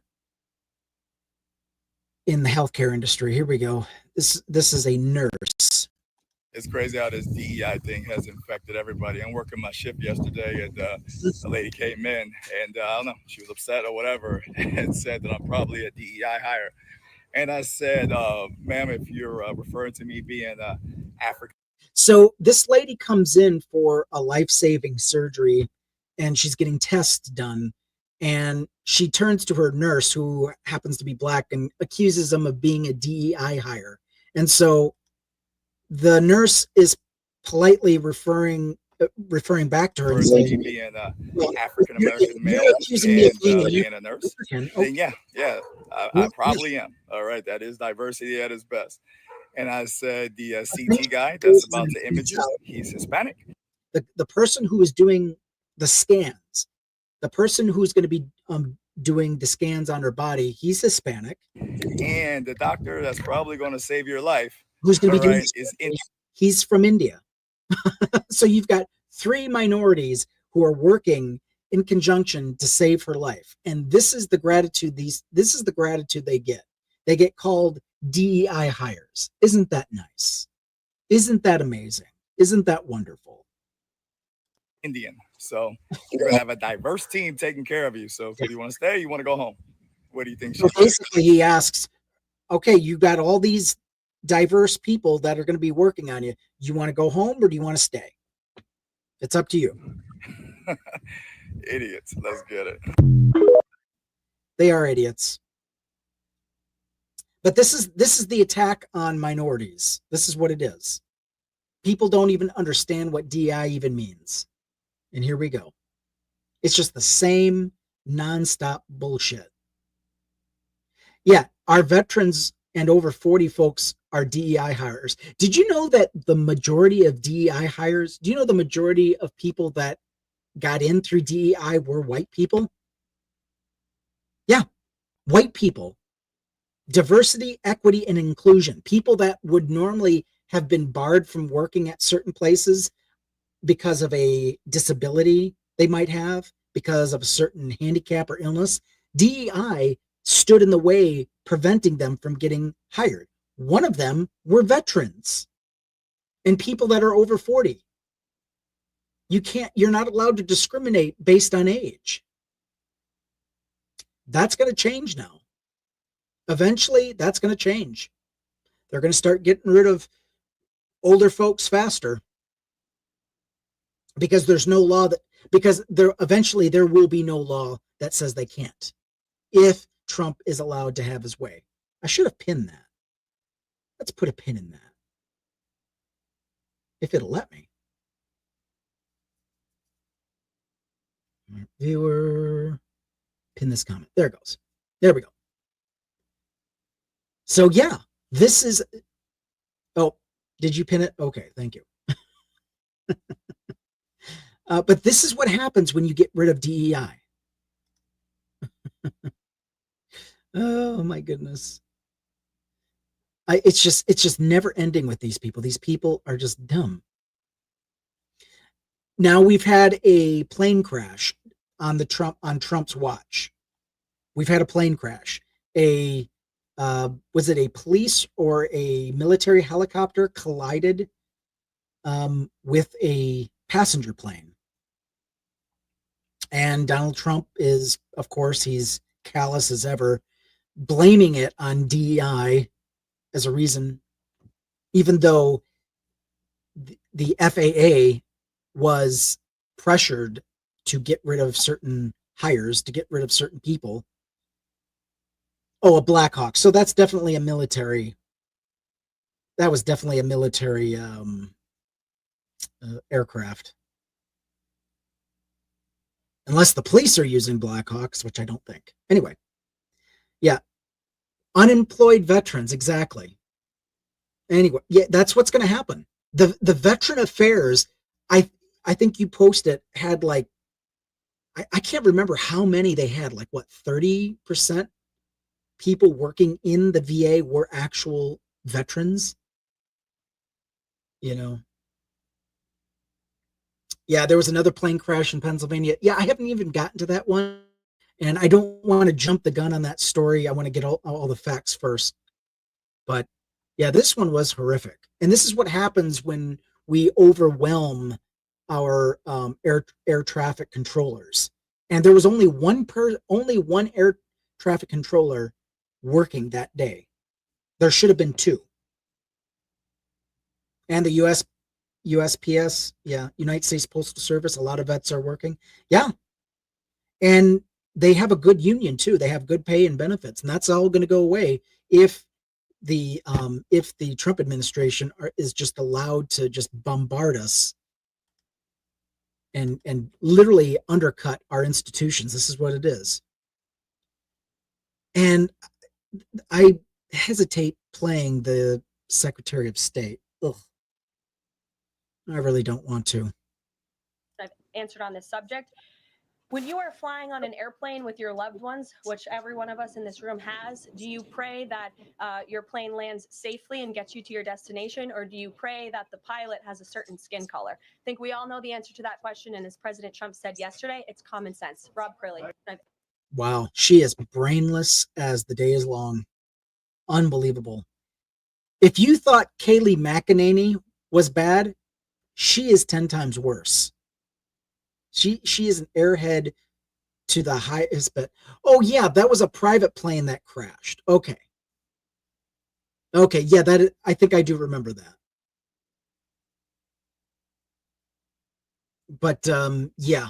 in the healthcare industry. Here we go. This is a nurse. It's crazy how this DEI thing has infected everybody. I'm working my shift yesterday, and a lady came in, and I don't know, she was upset or whatever, and said that I'm probably a DEI hire. And I said, ma'am, if you're referring to me being African. So this lady comes in for a life-saving surgery, and she's getting tests done. And she turns to her nurse, who happens to be black, and accuses them of being a DEI hire. And so the nurse is politely referring back to her and saying, being well, African American male and being a nurse, then yeah, I probably am. All right, that is diversity at its best. And I said the CT guy that's about to image you, he's Hispanic. The person who is doing the scans, the person who's going to be doing the scans on her body, he's Hispanic. And the doctor that's probably going to save your life, who's going to be doing he's from India. So you've got 3 minorities who are working in conjunction to save her life. And this is the gratitude they get. They get called DEI hires. Isn't that nice? Isn't that amazing? Isn't that wonderful? Indian. So you're going to have a diverse team taking care of you. So do you want to stay? You want to go home? What do you think? So basically he asks, okay, you got all these diverse people that are going to be working on you. You want to go home or do you want to stay? It's up to you. Idiots. Let's get it. They are idiots. But this is the attack on minorities. This is what it is. People don't even understand what DI even means. And here we go. It's just the same nonstop bullshit. Yeah, our veterans and over 40 folks are DEI hires. Did you know that the majority of DEI hires, do you know the majority of people that got in through DEI were white people? Yeah, white people. Diversity, equity, and inclusion. People that would normally have been barred from working at certain places because of a disability they might have, because of a certain handicap or illness. DEI stood in the way, preventing them from getting hired. One of them were veterans and people that are over 40. You're not allowed to discriminate based on age. That's going to change now. Eventually, that's going to change. They're going to start getting rid of older folks faster because there's no law eventually there will be no law that says they can't, if Trump is allowed to have his way. I should have pinned that. Let's put a pin in that. If it'll let me. Viewer, pin this comment. There it goes. There we go. So yeah, this is, oh, did you pin it? Okay, thank you. But this is what happens when you get rid of DEI. Oh my goodness. It's just never ending with these people. These people are just dumb. Now we've had a plane crash on Trump's watch. We've had a plane crash. Was it a police or a military helicopter collided with a passenger plane? And Donald Trump is, of course, he's callous as ever, blaming it on DEI as a reason, even though the FAA was pressured to get rid of certain hires, to get rid of certain people. Oh, a Black Hawk. So that's definitely a military. That was definitely a military aircraft. Unless the police are using Black Hawks, which I don't think. Anyway, yeah. Unemployed veterans, exactly. Anyway, yeah, that's what's going to happen. The veteran affairs, I think you posted, had like, I can't remember how many they had, like what, 30% people working in the VA were actual veterans, you know. Yeah, there was another plane crash in Pennsylvania. Yeah, I haven't even gotten to that one, and I don't want to jump the gun on that story. I want to get all the facts first. But Yeah, this one was horrific. And this is what happens when we overwhelm our air traffic controllers. And there was only one air traffic controller working that day. There should have been two. And the USPS, yeah, United States Postal Service, a lot of vets are working. Yeah. And they have a good union too. They have good pay and benefits, and that's all going to go away if the Trump administration is just allowed to just bombard us and literally undercut our institutions. This is what it is. And I hesitate playing the Secretary of State. Ugh. I really don't want to. I've answered on this subject. When you are flying on an airplane with your loved ones, which every one of us in this room has, do you pray that your plane lands safely and gets you to your destination, or do you pray that the pilot has a certain skin color? I think we all know the answer to that question, and as President Trump said yesterday, it's common sense. Rob Crilly. Wow, she is brainless as the day is long. Unbelievable. If you thought Kayleigh McEnany was bad, she is 10 times worse. She is an airhead to the highest, but oh yeah, that was a private plane that crashed. Okay, yeah, I think I do remember that. But yeah,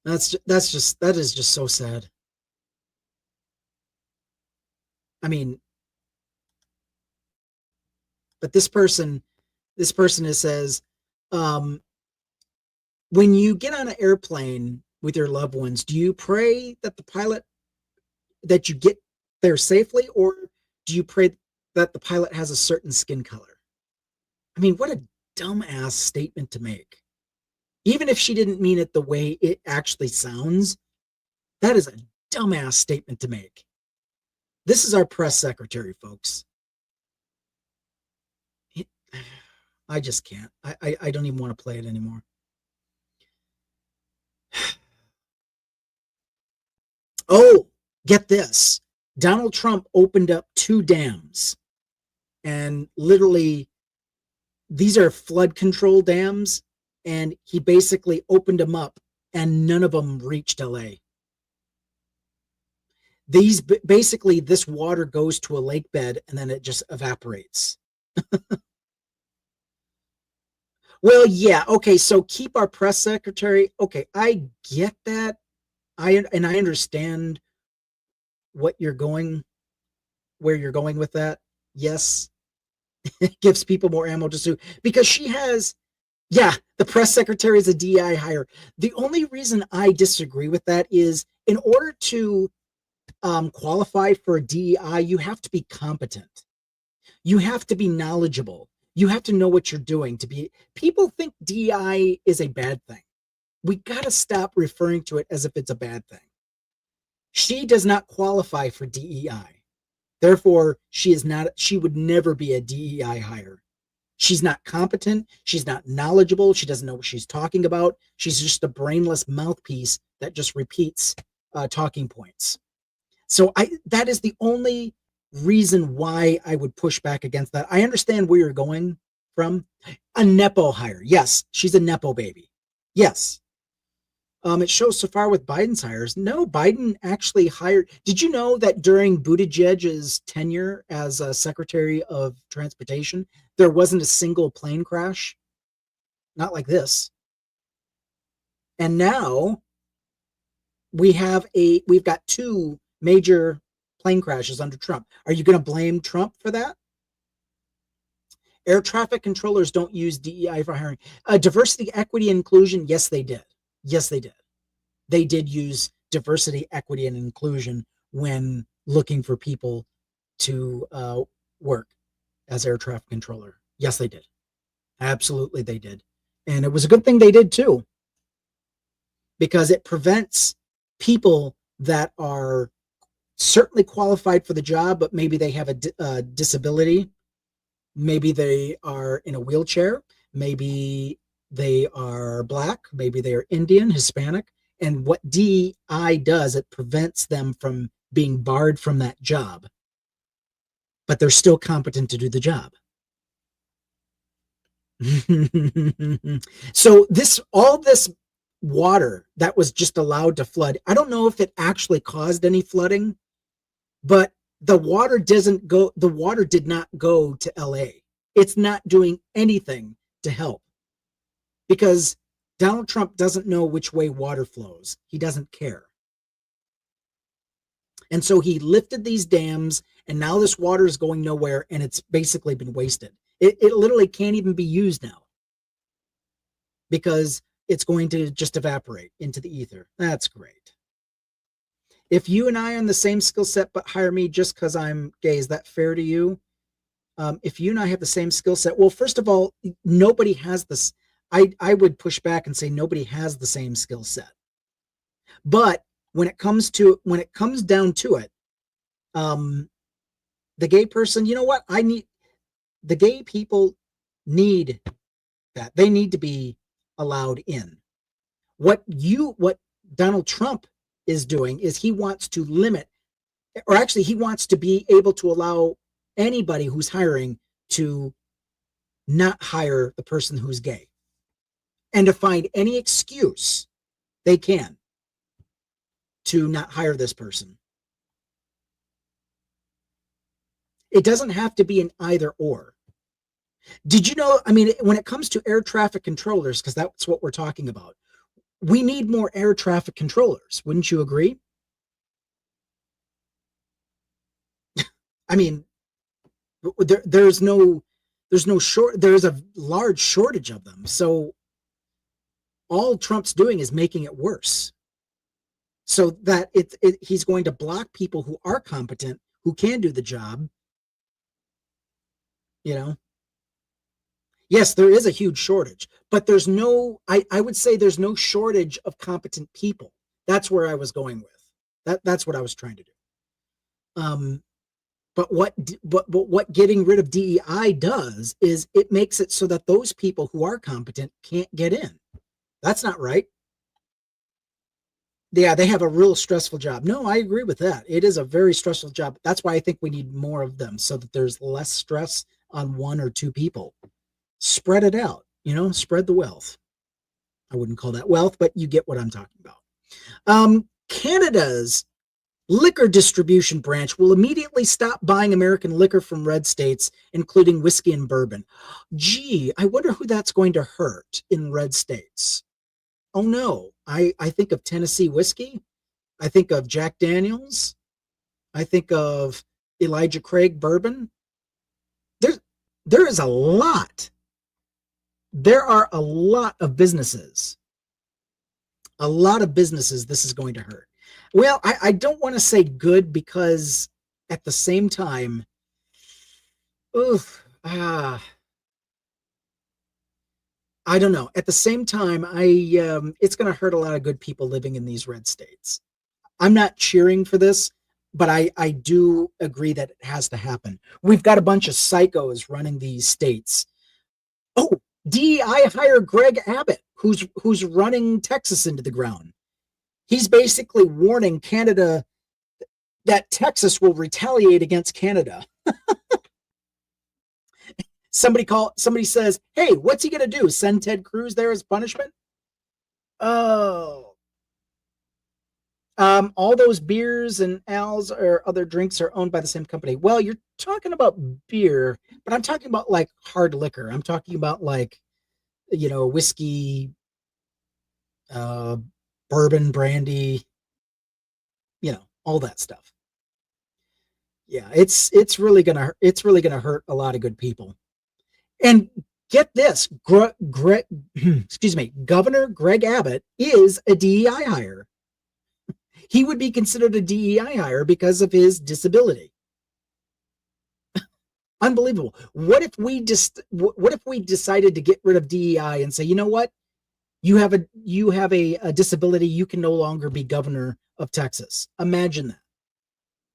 that is just so sad. I mean, but this person says, when you get on an airplane with your loved ones, do you pray that that you get there safely, or do you pray that the pilot has a certain skin color? I mean, what a dumbass statement to make. Even if she didn't mean it the way it actually sounds, that is a dumbass statement to make. This is our press secretary, folks. I just can't. I don't even want to play it anymore. Oh, get this. Donald Trump opened up 2 dams, and literally these are flood control dams, and he basically opened them up and none of them reached LA. Basically this water goes to a lake bed and then it just evaporates. Well, yeah. Okay. So keep our press secretary. Okay. I get that. I understand where you're going with that. Yes. It gives people more ammo to sue because she has, yeah, the press secretary is a DEI hire. The only reason I disagree with that is in order to qualify for a DEI, you have to be competent. You have to be knowledgeable. You have to know what you're doing people think DEI is a bad thing. We got to stop referring to it as if it's a bad thing. She does not qualify for DEI. Therefore, she would never be a DEI hire. She's not competent. She's not knowledgeable. She doesn't know what she's talking about. She's just a brainless mouthpiece that just repeats talking points. So that is the only reason why I would push back against that. I understand where you're going from. A Nepo hire. Yes, she's a Nepo baby. Yes. It shows so far with Biden's hires. No, Biden actually hired. Did you know that during Buttigieg's tenure as Secretary of Transportation, there wasn't a single plane crash? Not like this. And now we've got 2 major plane crashes under Trump. Are you going to blame Trump for that? Air traffic controllers don't use DEI for hiring. Diversity, equity, and inclusion. Yes, they did. Yes, they did. They did use diversity, equity, and inclusion when looking for people to work as air traffic controller. Yes, they did. Absolutely, they did. And it was a good thing they did too, because it prevents people that are certainly qualified for the job, but maybe they have a disability. Maybe they are in a wheelchair. Maybe they are Black. Maybe they are Indian, Hispanic. And what DEI does, it prevents them from being barred from that job. but they're still competent to do the job. So all this water that was just allowed to flood, I don't know if it actually caused any flooding, but the water did not go to LA. It's not doing anything to help because Donald Trump doesn't know which way water flows. He doesn't care. And so he lifted these dams, and now this water is going nowhere, and it's basically been wasted. It literally can't even be used now because it's going to just evaporate into the ether. That's great. If you and I are on the same skill set but hire me just because I'm gay, is that fair to you? If you and I have the same skill set, well, first of all, nobody has this. I would push back and say nobody has the same skill set. But when it comes down to it, the gay person, you know what? The gay people need that. They need to be allowed in. What Donald Trump is doing is he wants to limit, or actually he wants to be able to allow anybody who's hiring to not hire the person who's gay and to find any excuse they can to not hire this person. It doesn't have to be an either or. Did you know, I mean, when it comes to air traffic controllers, because that's what we're talking about, we need more air traffic controllers. Wouldn't you agree? I mean, there's a large shortage of them. So all Trump's doing is making it worse. So that he's going to block people who are competent, who can do the job. You know, yes, there is a huge shortage, but I would say there's no shortage of competent people. That's where I was going with. That's what I was trying to do. But what getting rid of DEI does is it makes it so that those people who are competent can't get in. That's not right. Yeah, they have a real stressful job. No, I agree with that. It is a very stressful job. That's why I think we need more of them so that there's less stress on one or two people. Spread it out, spread the wealth. I wouldn't call that wealth, but you get what I'm talking about. Canada's liquor distribution branch will immediately stop buying American liquor from red states, including whiskey and bourbon. Gee, I wonder who that's going to hurt in red states. Oh no, I think of Tennessee whiskey. I think of Jack Daniels. I think of Elijah Craig bourbon. There is a lot. There are a lot of businesses. A lot of businesses this is going to hurt. Well, I don't want to say good because at the same time, I don't know. At the same time, it's going to hurt a lot of good people living in these red states. I'm not cheering for this, but I do agree that it has to happen. We've got a bunch of psychos running these states. Oh, DEI hired Greg Abbott, who's running Texas into the ground. He's basically warning Canada that Texas will retaliate against Canada. Somebody says, hey, what's he going to do? Send Ted Cruz there as punishment? Oh. All those beers and ales or other drinks are owned by the same company. Well, you're talking about beer, but I'm talking about like hard liquor. I'm talking about like, whiskey, bourbon, brandy, all that stuff. Yeah, it's really gonna hurt a lot of good people. And get this, Governor Greg Abbott is a DEI hire. He would be considered a DEI hire because of his disability. Unbelievable. What if we decided to get rid of DEI and say, you know what? You have a disability, you can no longer be governor of Texas. Imagine that.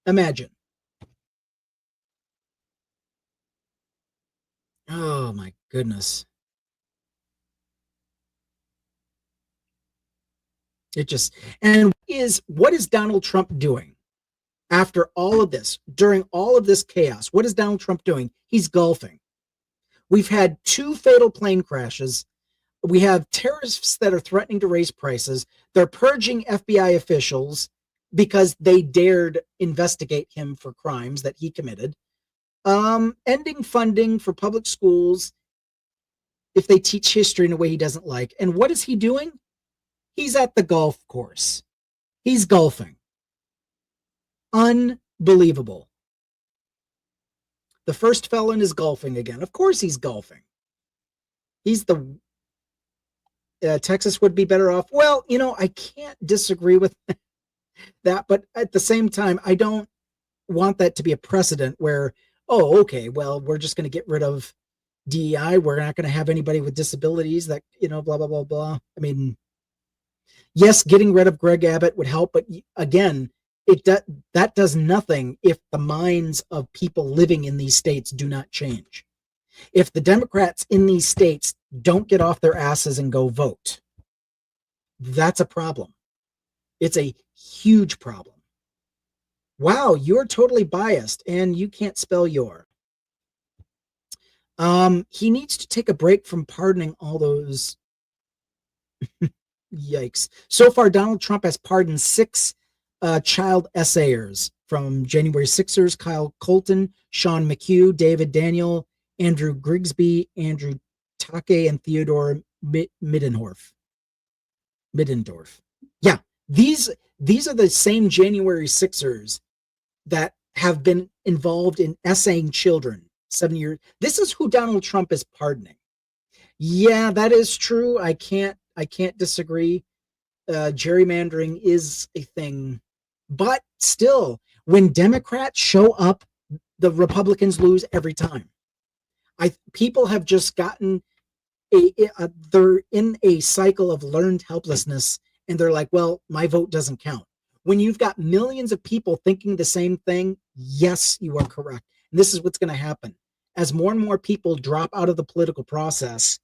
Imagine. Oh my goodness. What is Donald Trump doing? After all of this, during all of this chaos, what is Donald Trump doing? He's golfing. We've had 2 fatal plane crashes. We have terrorists that are threatening to raise prices. They're purging FBI officials because they dared investigate him for crimes that he committed. Ending funding for public schools if they teach history in a way he doesn't like. And what is he doing? He's at the golf course. He's golfing. Unbelievable. The first felon is golfing again. Of course he's golfing. He's the Texas would be better off. Well, you know, I can't disagree with that, but at the same time, I don't want that to be a precedent where, oh, okay, well, we're just going to get rid of DEI. We're not going to have anybody with disabilities that, you know, blah, blah, blah, blah. I mean, yes, getting rid of Greg Abbott would help, but again, that does nothing if the minds of people living in these states do not change. If the Democrats in these states don't get off their asses and go vote, that's a problem. It's a huge problem. Wow, you're totally biased and you can't spell your. He needs to take a break from pardoning all those. Yikes. So far, Donald Trump has pardoned 6 child essayers from January 6ers, Kyle Colton, Sean McHugh, David Daniel, Andrew Grigsby, Andrew Take, and Theodore Middendorf. Yeah, these are the same January 6ers that have been involved in essaying children 7 years. This is who Donald Trump is pardoning. Yeah, that is true. I can't disagree. Gerrymandering is a thing, but still, when Democrats show up, the Republicans lose every time. People have just gotten they're in a cycle of learned helplessness, and they're like, well, my vote doesn't count. When you've got millions of people thinking the same thing, yes, you are correct. And this is what's going to happen. As more and more people drop out of the political process,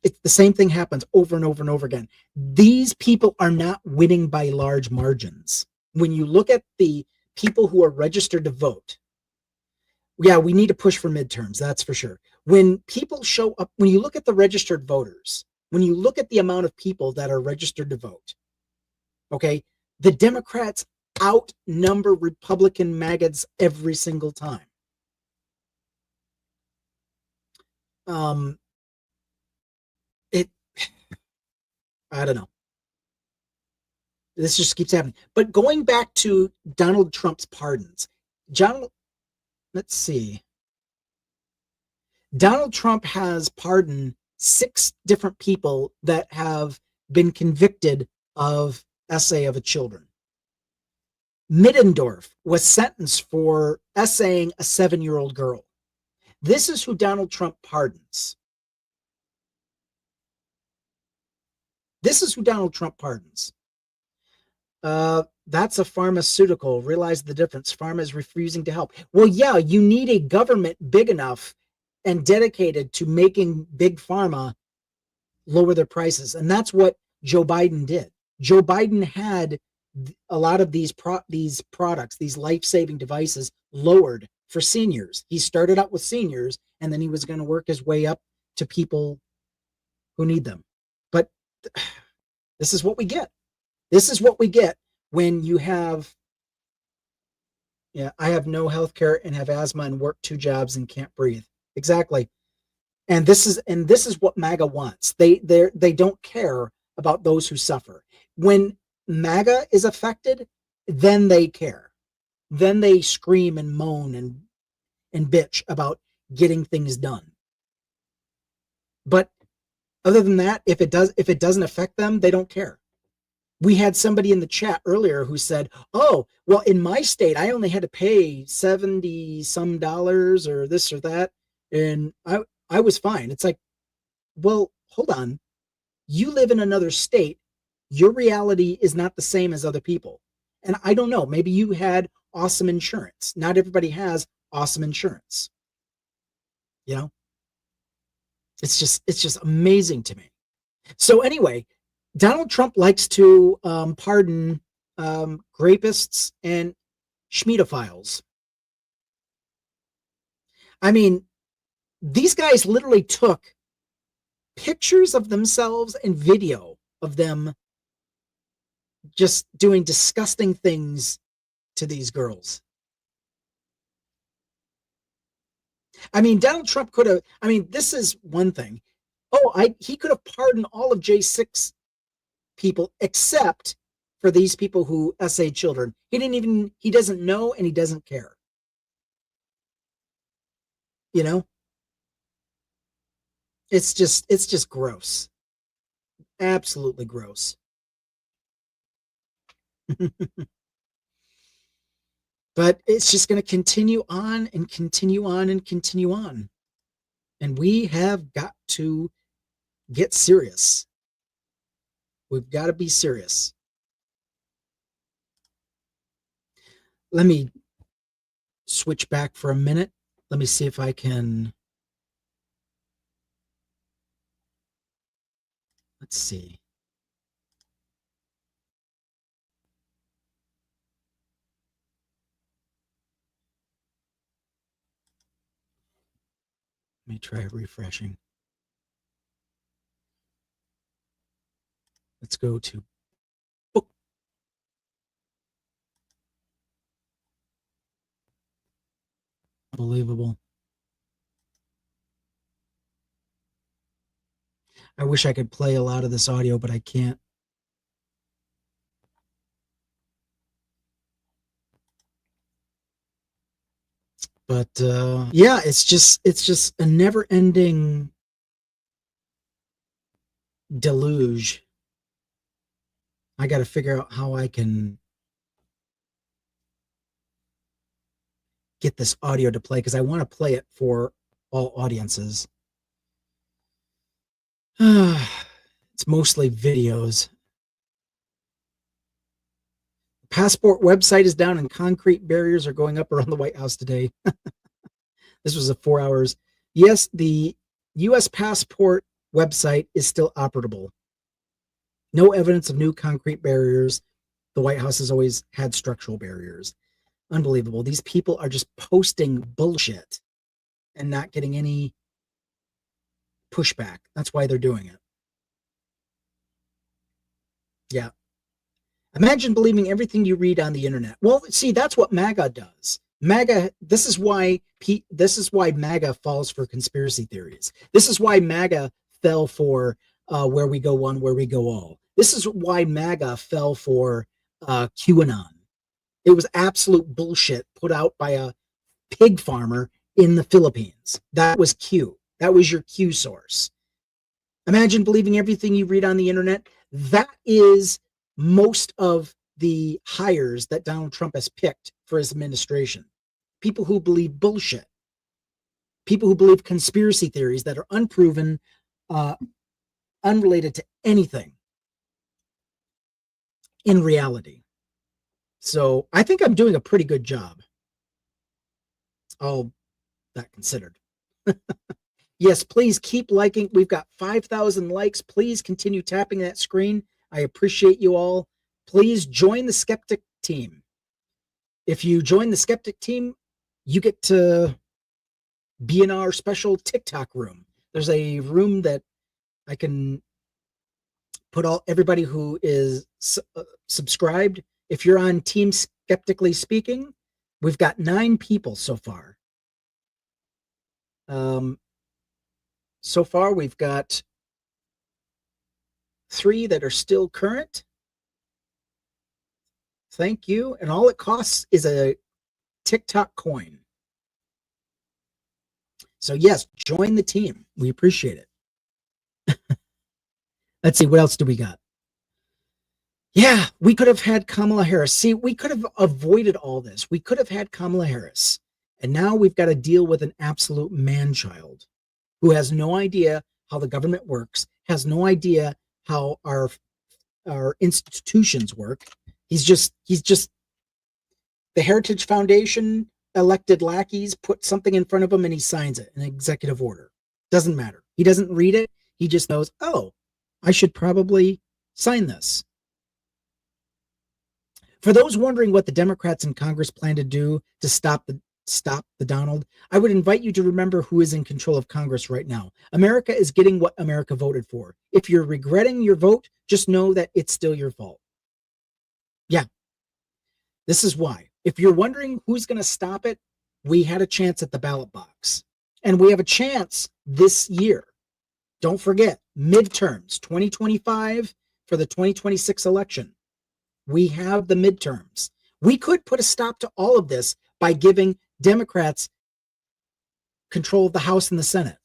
it's the same thing happens over and over and over again. These people are not winning by large margins. When you look at the people who are registered to vote, yeah, we need to push for midterms, that's for sure. When people show up, when you look at the registered voters, when you look at the amount of people that are registered to vote, okay, the Democrats outnumber Republican maggots every single time. I don't know. This just keeps happening. But going back to Donald Trump's pardons, let's see. Donald Trump has pardoned 6 different people that have been convicted of essay of a children. Middendorf was sentenced for essaying a 7-year-old girl. This is who Donald Trump pardons. This is who Donald Trump pardons. That's a pharmaceutical. Realize the difference. Pharma is refusing to help. Well, yeah, you need a government big enough and dedicated to making big pharma lower their prices. And that's what Joe Biden did. Joe Biden had a lot of these products, these life-saving devices, lowered for seniors. He started out with seniors, and then he was going to work his way up to people who need them. But this is what we get. This is what we get when you have, yeah, I have no health care and have asthma and work 2 jobs and can't breathe. Exactly. And this is what MAGA wants. They don't care about those who suffer. When MAGA is affected, then they care. Then they scream and moan and bitch about getting things done. But other than that, if it doesn't affect them, they don't care. We had somebody in the chat earlier who said, oh, well, in my state, I only had to pay $70-some or this or that. And I was fine. It's like, well, hold on. You live in another state. Your reality is not the same as other people. And I don't know, maybe you had awesome insurance. Not everybody has awesome insurance. You know, it's just amazing to me. So anyway, Donald Trump likes to pardon rapists and schmiedophiles. I mean, these guys literally took pictures of themselves and video of them just doing disgusting things to these girls. I mean, Donald Trump could have, I mean, this is one thing. He could have pardoned all of J6 people except for these people who essayed children. He doesn't know and he doesn't care. You know? It's just gross. Absolutely gross. But it's just going to continue on and continue on and continue on. And we have got to get serious. We've got to be serious. Let me switch back for a minute. Let me see if I can. Let's see. Let me try refreshing. Let's go to book. Unbelievable. I wish I could play a lot of this audio, but I can't. But yeah, it's just a never-ending deluge. I got to figure out how I can get this audio to play because I want to play it for all audiences. It's mostly videos. The passport website is down and concrete barriers are going up around the White House today. This was a 4 hours. Yes, the U.S. passport website is still operable. No evidence of new concrete barriers. The White House has always had structural barriers. Unbelievable. These people are just posting bullshit and not getting any pushback. That's why they're doing it. Yeah. Imagine believing everything you read on the internet. Well, see, that's what MAGA does. This is why MAGA falls for conspiracy theories. This is why MAGA fell for where we go one, where we go all. This is why MAGA fell for QAnon. It was absolute bullshit put out by a pig farmer in the Philippines. That was Q. That was your Q source. Imagine believing everything you read on the internet. That is most of the hires that Donald Trump has picked for his administration. People who believe bullshit. People who believe conspiracy theories that are unproven, unrelated to anything in reality. So I think I'm doing a pretty good job. All that considered. Yes, please keep liking. We've got 5,000 likes. Please continue tapping that screen. I appreciate you all. Please join the Skeptic team. If you join the Skeptic team, you get to be in our special TikTok room. There's a room that I can put everybody who is subscribed. If you're on Team Skeptically Speaking, we've got 9 people so far. So far, we've got 3 that are still current. Thank you. And all it costs is a TikTok coin. So yes, join the team. We appreciate it. Let's see, what else do we got? Yeah, we could have had Kamala Harris. See, we could have avoided all this. We could have had Kamala Harris. And now we've got to deal with an absolute man-child who has no idea how the government works, has no idea how our institutions work. He's just the Heritage Foundation elected lackeys put something in front of him and he signs it, an executive order. Doesn't matter. He doesn't read it. He just knows, oh, I should probably Sign this. For those wondering what the Democrats in Congress plan to do to stop the Donald, I would invite you to remember who is in control of Congress right now. America is getting what America voted for. If you're regretting your vote, just know that it's still your fault. Yeah, this is why. If you're wondering who's going to stop it, we had a chance at the ballot box. And we have a chance this year. Don't forget, midterms, 2025 for the 2026 election. We have the midterms. We could put a stop to all of this by giving Democrats control of the House and the Senate.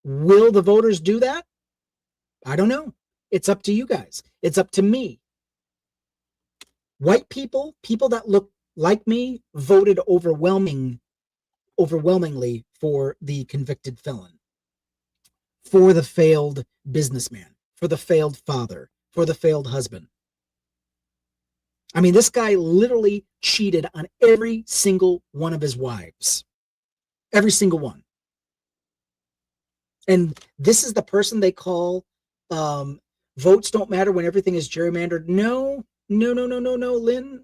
Will the voters do that? I don't know. It's up to you guys. It's up to me. White people, people that look like me, voted overwhelmingly for the convicted felon, for the failed businessman, for the failed father, for the failed husband. I mean, this guy literally cheated on every single one of his wives. Every single one. And this is the person they call votes don't matter when everything is gerrymandered. No, Lynn.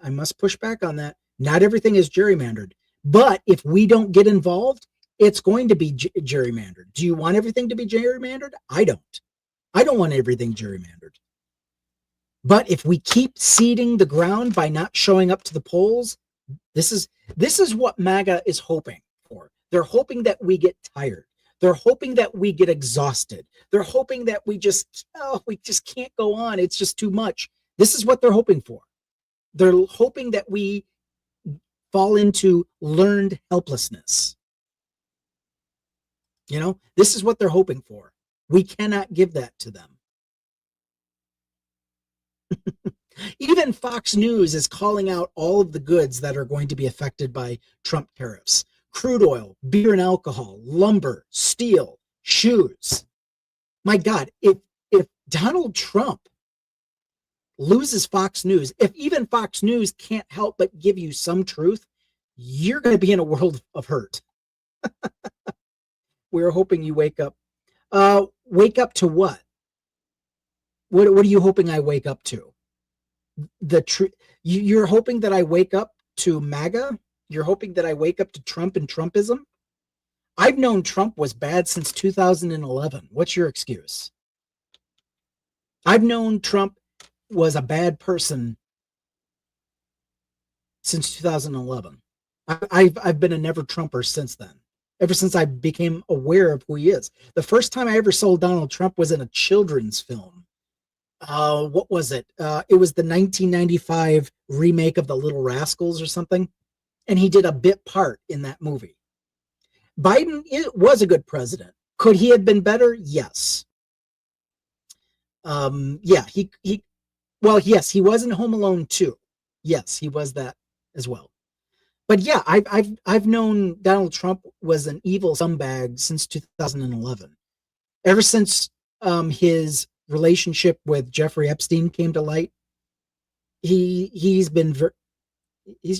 I must push back on that. Not everything is gerrymandered. But if we don't get involved, it's going to be gerrymandered. Do you want everything to be gerrymandered? I don't. I don't want everything gerrymandered. But if we keep seeding the ground by not showing up to the polls, this is what MAGA is hoping for. They're hoping that we get tired. They're hoping that we get exhausted. They're hoping that we just can't go on. It's just too much. This is what they're hoping for. They're hoping that we fall into learned helplessness. You know, this is what they're hoping for. We cannot give that to them. Even Fox News is calling out all of the goods that are going to be affected by Trump tariffs. Crude oil, beer and alcohol, lumber, steel, shoes. My God, if Donald Trump loses Fox News, if even Fox News can't help but give you some truth, you're going to be in a world of hurt. We're hoping you wake up. Wake up to what? What are you hoping I wake up to? The truth. You're hoping that I wake up to MAGA? You're hoping that I wake up to Trump and Trumpism? I've known Trump was bad since 2011. What's your excuse? I've known Trump was a bad person since 2011. I've been a never Trumper since then. Ever since I became aware of who he is. The first time I ever saw Donald Trump was in a children's film. What was it? It was the 1995 remake of The Little Rascals or something. And he did a bit part in that movie. Biden was a good president. Could he have been better? Yes. Yeah, yes, he was in Home Alone 2. Yes, he was that as well. But yeah, I've known Donald Trump was an evil scumbag since 2011. Ever since his relationship with Jeffrey Epstein came to light, he's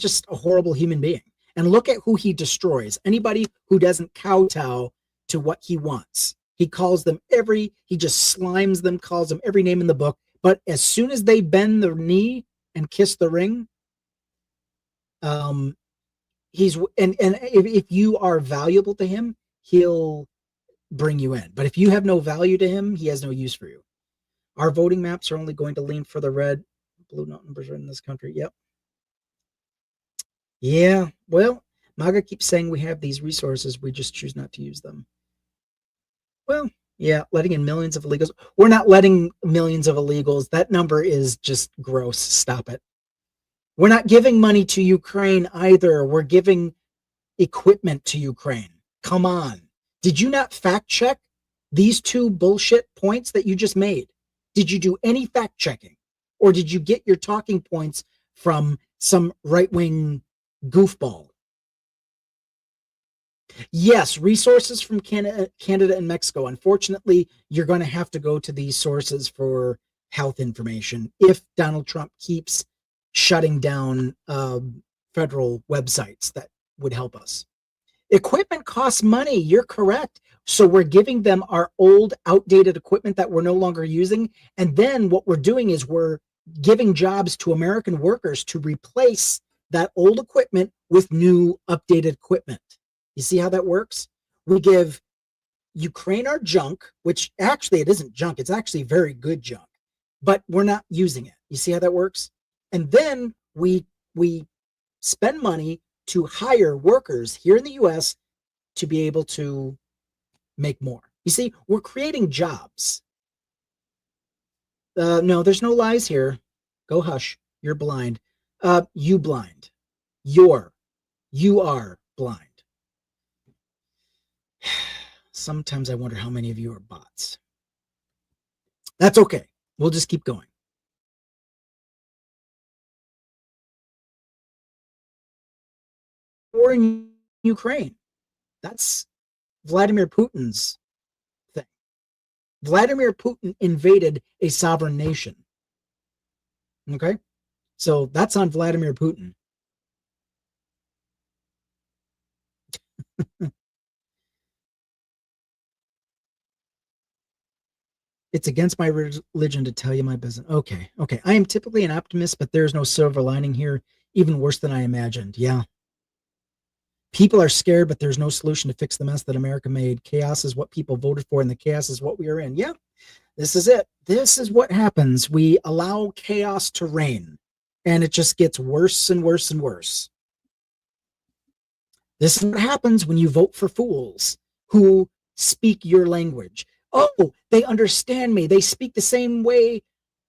just a horrible human being. And look at who he destroys. Anybody who doesn't kowtow to what he wants. He calls them he just slimes them, calls them every name in the book. But as soon as they bend the knee and kiss the ring, if you are valuable to him, he'll bring you in. But if you have no value to him, he has no use for you. Our voting maps are only going to lean for the red. Blue numbers are in this country. Yep. Yeah, well, MAGA keeps saying we have these resources. We just choose not to use them. Well, yeah, letting in millions of illegals. We're not letting millions of illegals. That number is just gross. Stop it. We're not giving money to Ukraine either. We're giving equipment to Ukraine. Come on. Did you not fact check these two bullshit points that you just made? Did you do any fact checking? Or did you get your talking points from some right-wing goofball? Yes, resources from Canada and Mexico. Unfortunately, you're going to have to go to these sources for health information if Donald Trump keeps shutting down federal websites that would help us. Equipment costs money. You're correct. So we're giving them our old, outdated equipment that we're no longer using. And then what we're doing is we're giving jobs to American workers to replace that old equipment with new, updated equipment. You see how that works? We give Ukraine our junk, which actually it isn't junk. It's actually very good junk, but we're not using it. You see how that works? And then we spend money to hire workers here in the US to be able to make more. You see, we're creating jobs. No, there's no lies here. Go hush. You're blind. You blind. You are blind. Sometimes I wonder how many of you are bots. That's okay. We'll just keep going. War in Ukraine. That's Vladimir Putin's thing. Vladimir Putin invaded a sovereign nation. Okay? So that's on Vladimir Putin. It's against my religion to tell you my business. Okay. I am typically an optimist, but there's no silver lining here. Even worse than I imagined. Yeah. People are scared, but there's no solution to fix the mess that America made. Chaos is what people voted for, and the chaos is what we are in. Yeah, this is it. This is what happens. We allow chaos to reign, and it just gets worse and worse and worse. This is what happens when you vote for fools who speak your language. Oh, they understand me. They speak the same way.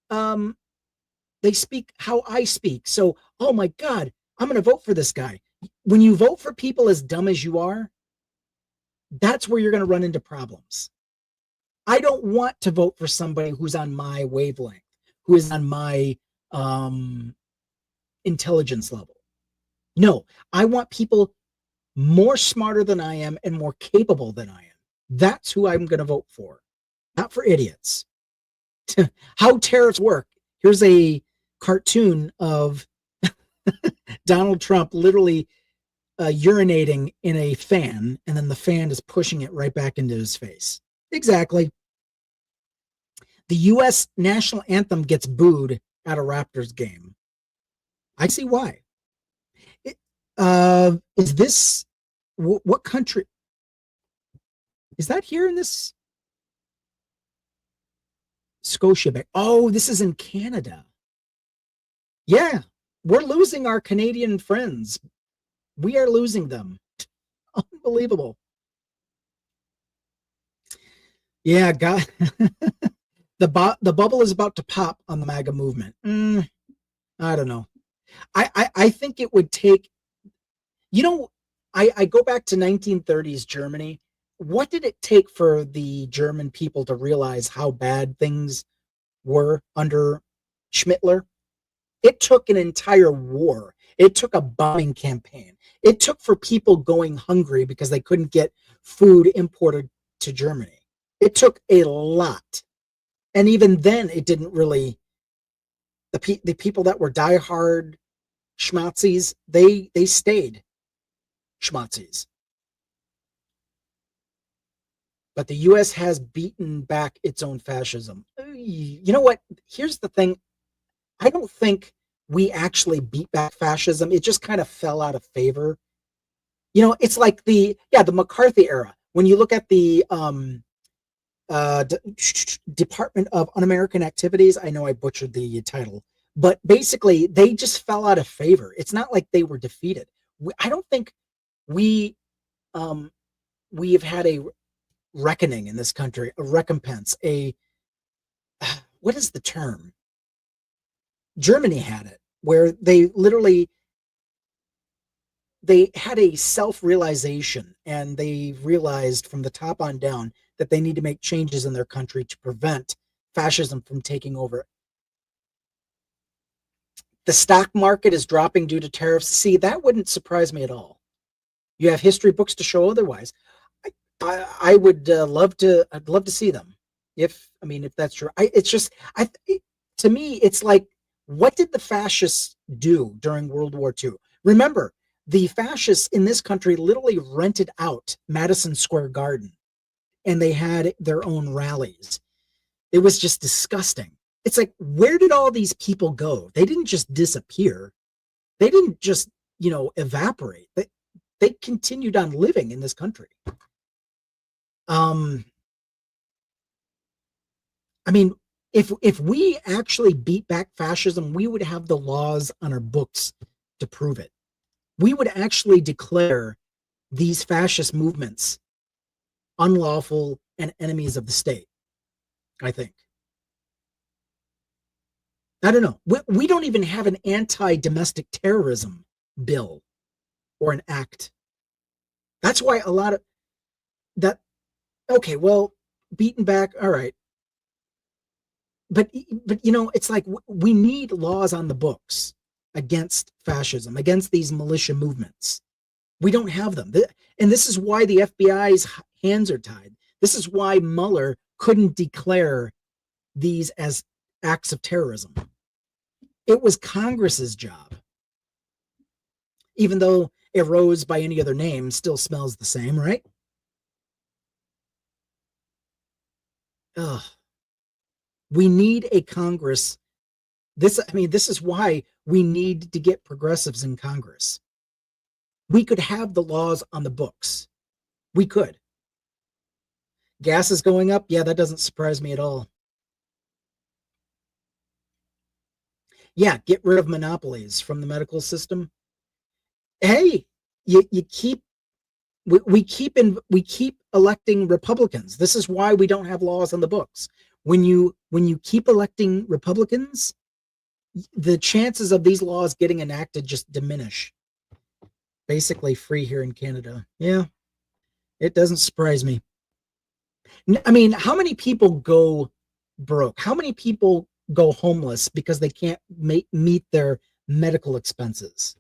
They speak how I speak. So, oh my God, I'm going to vote for this guy. When you vote for people as dumb as you are, that's where you're going to run into problems. I don't want to vote for somebody who's on my wavelength, who is on my intelligence level. No, I want people more smarter than I am and more capable than I am. That's who I'm going to vote for, not for idiots. How tariffs work. Here's a cartoon of Donald Trump literally urinating in a fan, and then the fan is pushing it right back into his face. Exactly. The U.S. national anthem gets booed at a Raptors game. I see why. Is this, what country? Is that here in this? Scotiabank. Oh, this is in Canada. Yeah, we're losing our Canadian friends. We are losing them. Unbelievable. Yeah, God. The bubble is about to pop on the MAGA movement. I don't know. I think it would take, I go back to 1930s Germany. What did it take for the German people to realize how bad things were under Schmittler? It took an entire war. It took a bombing campaign. It took for people going hungry because they couldn't get food imported to Germany. It took a lot. And even then, it didn't really, the people that were diehard schmazzies, they stayed schmazzies. But the U.S. has beaten back its own fascism. You know what? Here's the thing. I don't think we actually beat back fascism. It just kind of fell out of favor. It's like the McCarthy era. When you look at the Department of Un-American Activities, I know I butchered the title, but basically they just fell out of favor. It's not like they were defeated. I don't think we have had a reckoning in this country, a recompense, what is the term? Germany had it, where they had a self-realization, and they realized from the top on down that they need to make changes in their country to prevent fascism from taking over. The stock market is dropping due to tariffs. See, that wouldn't surprise me at all. You have history books to show otherwise. I would love to. I'd love to see them. If that's true. To me, it's like, what did the fascists do during World War II? Remember, the fascists in this country literally rented out Madison Square Garden. and they had their own rallies. It was just disgusting. It's like, where did all these people go? They didn't just disappear. They didn't just, evaporate. They continued on living in this country. I mean, if we actually beat back fascism, we would have the laws on our books to prove it. We would actually declare these fascist movements unlawful and enemies of the state, I think. I don't know. We don't even have an anti-domestic terrorism bill or an act. That's why a lot of that, okay, well, beaten back, all right. But it's like we need laws on the books against fascism, against these militia movements. We don't have them. And this is why the FBI's hands are tied. This is why Mueller couldn't declare these as acts of terrorism. It was Congress's job. Even though a rose by any other name still smells the same, right? Ugh. We need a Congress. This is why we need to get progressives in Congress. We could have the laws on the books. We could. Gas is going up. Yeah, that doesn't surprise me at all. Yeah, get rid of monopolies from the medical system. Hey, we keep electing Republicans. This is why we don't have laws on the books. When you keep electing Republicans, the chances of these laws getting enacted just diminish. Basically free here in Canada. Yeah, it doesn't surprise me. I mean, how many people go broke? How many people go homeless because they can't meet their medical expenses?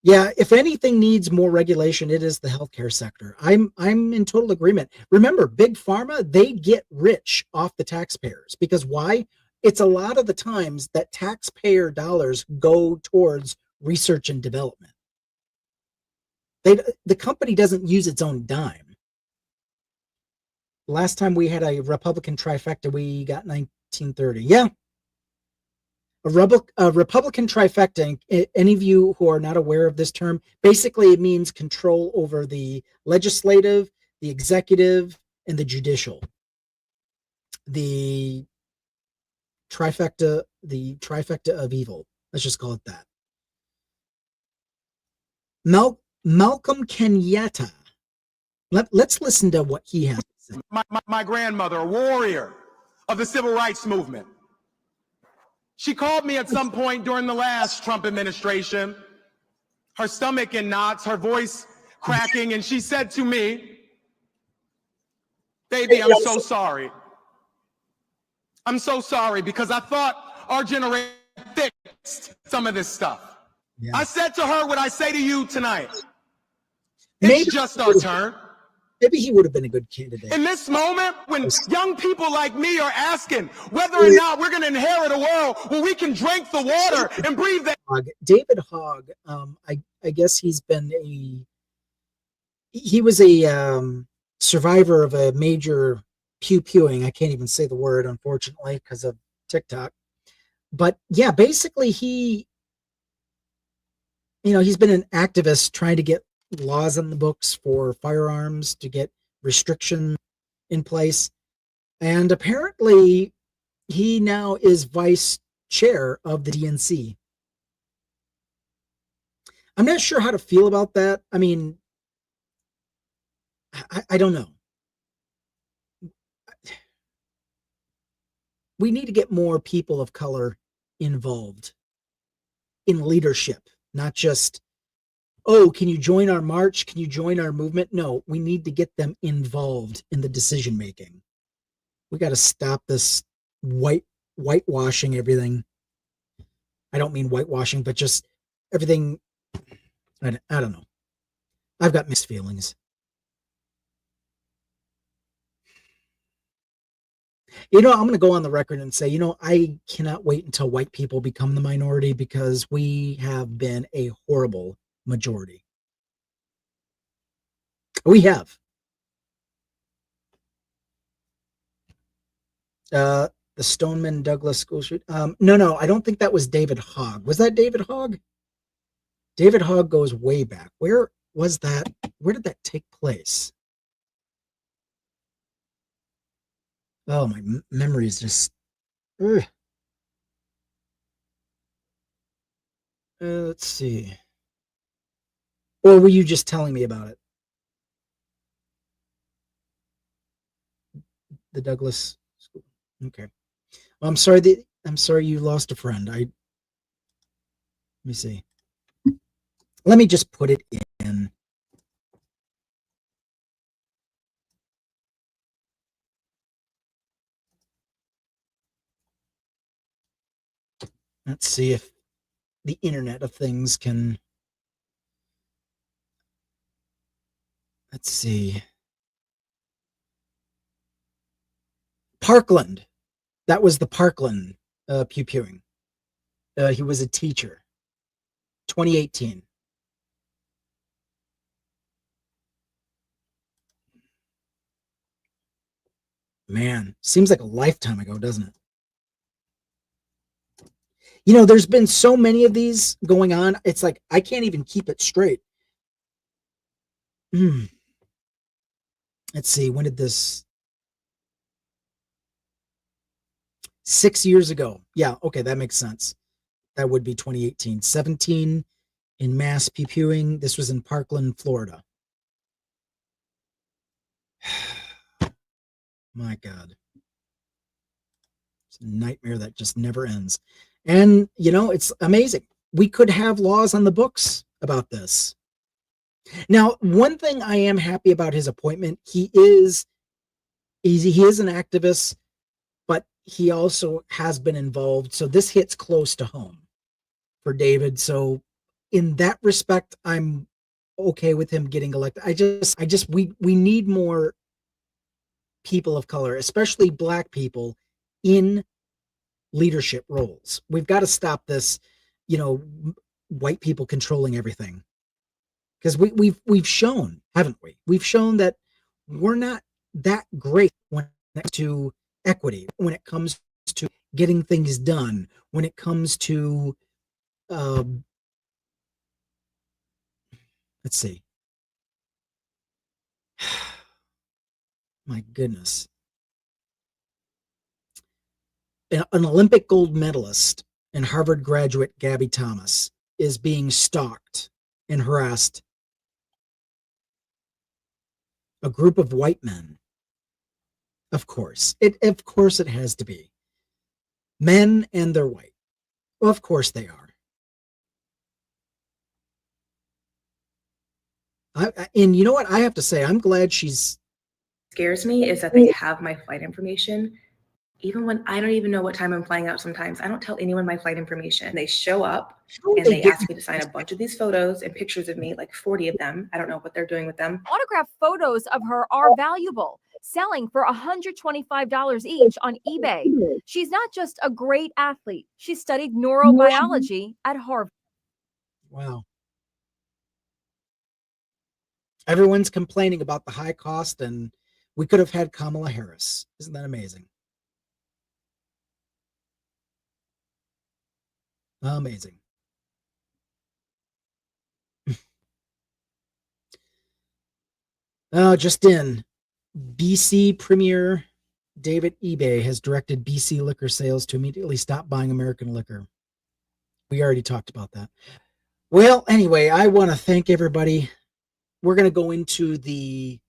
Yeah, if anything needs more regulation, it is the healthcare sector. I'm in total agreement. Remember, Big Pharma, they get rich off the taxpayers. Because why? It's a lot of the times that taxpayer dollars go towards research and development. The company doesn't use its own dime. Last time we had a Republican trifecta, we got 1930. Yeah. A Republican trifecta, any of you who are not aware of this term, basically it means control over the legislative, the executive, and the judicial. The trifecta of evil. Let's just call it that. Malcolm Kenyatta. Let's listen to what he has to say. My grandmother, a warrior of the civil rights movement. She called me at some point during the last Trump administration, her stomach in knots, her voice cracking, and she said to me, "Baby, I'm so sorry. I'm so sorry because I thought our generation fixed some of this stuff." Yeah. I said to her what I say to you tonight. It's just our turn. Maybe he would have been a good candidate. In this moment, when young people like me are asking whether or not we're going to inherit a world where we can drink the water and breathe that. David Hogg, I guess he was a survivor of a major pew-pewing. I can't even say the word, unfortunately, because of TikTok. But yeah, basically he's been an activist trying to get laws on the books for firearms, to get restriction in place. And apparently he now is vice chair of the DNC. I'm not sure how to feel about that. I mean, I don't know. We need to get more people of color involved in leadership, not just, oh, can you join our march? Can you join our movement? No, we need to get them involved in the decision making. We got to stop this whitewashing everything. I don't mean whitewashing, but just everything. I don't know. I've got mixed feelings. I'm going to go on the record and say, I cannot wait until white people become the minority, because we have been a horrible majority. We have. The Stoneman Douglas school shoot. No, I don't think that was David Hogg. Was that David Hogg? David Hogg goes way back. Where was that? Where did that take place? Oh, my memory is just. Let's see. Or were you just telling me about it? The Douglas school. Okay. Well, I'm sorry you lost a friend. Let me see. Let me just put it in. Let's see if the Internet of Things can. Let's see. Parkland. That was the Parkland pew-pewing. He was a teacher. 2018. Man, seems like a lifetime ago, doesn't it? You know, there's been so many of these going on. It's like I can't even keep it straight. Let's see. When did this? 6 years ago. Yeah, okay, that makes sense. That would be 2018. 17 in mass pew-pewing. This was in Parkland, Florida. My God. It's a nightmare that just never ends. And, you know, it's amazing. We could have laws on the books about this. Now, one thing I am happy about his appointment, he is an activist, but he also has been involved. So this hits close to home for David. So in that respect, I'm okay with him getting elected. We need more people of color, especially Black people, in leadership roles. We've got to stop this, you know, white people controlling everything. Because we've shown, haven't we? We've shown that we're not that great when it comes to equity, when it comes to getting things done, when it comes to let's see. My goodness. An Olympic gold medalist and Harvard graduate Gabby Thomas is being stalked and harassed. A group of white men. Of course. It has to be. Men, and they're white. Well, of course they are. And you know what? I have to say, I'm glad she's. Scares me is that they have my flight information. Even when I don't even know what time I'm flying out sometimes, I don't tell anyone my flight information. They show up and they ask me to sign a bunch of these photos and pictures of me, like 40 of them. I don't know what they're doing with them. Autographed photos of her are valuable, selling for $125 each on eBay. She's not just a great athlete. She studied neurobiology at Harvard. Wow. Everyone's complaining about the high cost, and we could have had Kamala Harris. Isn't that amazing? Amazing. Just in, BC Premier David eBay has directed BC liquor sales to immediately stop buying American liquor. We already talked about that. Well, anyway, I want to thank everybody. We're going to go into the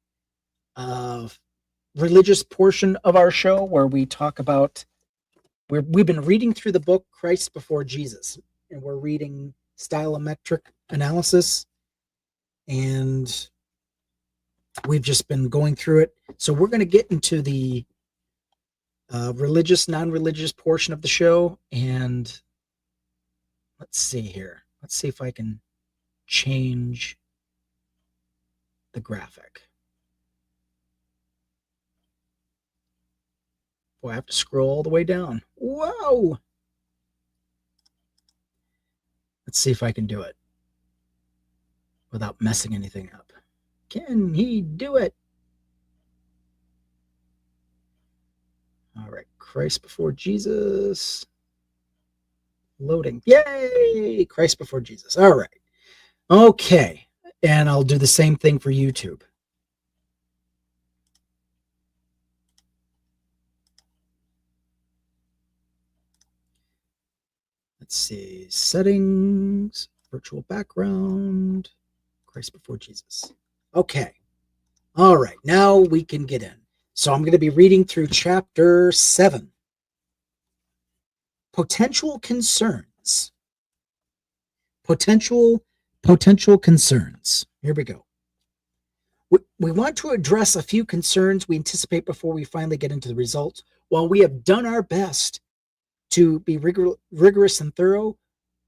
religious portion of our show where we talk about. We've been reading through the book Christ Before Jesus, and we're reading stylometric analysis, and we've just been going through it. So we're going to get into the religious, non-religious portion of the show, and let's see here. Let's see if I can change the graphic. Boy, I have to scroll all the way down. Whoa! Let's see if I can do it without messing anything up. Can he do it? All right, Christ before Jesus. Loading. Yay! Christ before Jesus. All right. Okay. And I'll do the same thing for YouTube. Let's see. Settings, virtual background, Christ before Jesus. Okay. All right. Now we can get in. So I'm going to be reading through chapter 7. Potential concerns. Potential concerns. Here we go. We want to address a few concerns we anticipate before we finally get into the results. While we have done our best to be rigorous and thorough,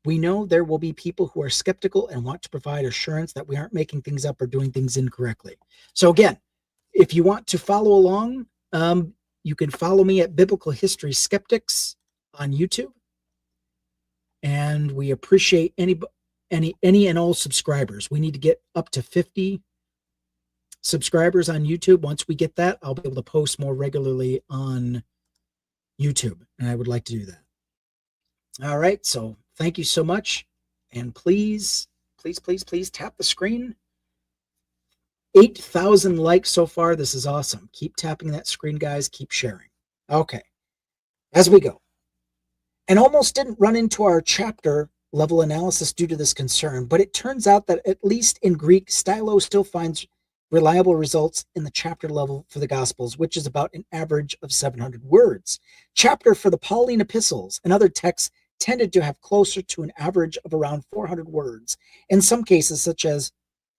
we know there will be people who are skeptical and want to provide assurance that we aren't making things up or doing things incorrectly. So again, if you want to follow along, you can follow me at Biblical History Skeptics on YouTube. And we appreciate any and all subscribers. We need to get up to 50 subscribers on YouTube. Once we get that, I'll be able to post more regularly on YouTube, and I would like to do that. All right, so thank you so much, and please tap the screen. 8,000 likes so far. This is awesome. Keep tapping that screen, guys. Keep sharing. Okay, as we go. And almost didn't run into our chapter level analysis due to this concern, but it turns out that at least in Greek, Stylo still finds reliable results in the chapter level for the Gospels, which is about an average of 700 words. Chapter for the Pauline epistles and other texts tended to have closer to an average of around 400 words. In some cases, such as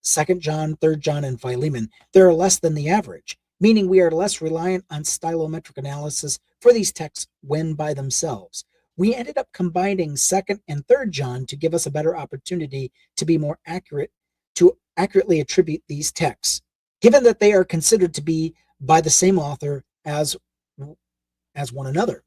2 John, 3 John, and Philemon, there are less than the average, meaning we are less reliant on stylometric analysis for these texts when by themselves. We ended up combining 2nd and 3rd John to give us a better opportunity to be more accurate, to accurately attribute these texts, given that they are considered to be by the same author as one another.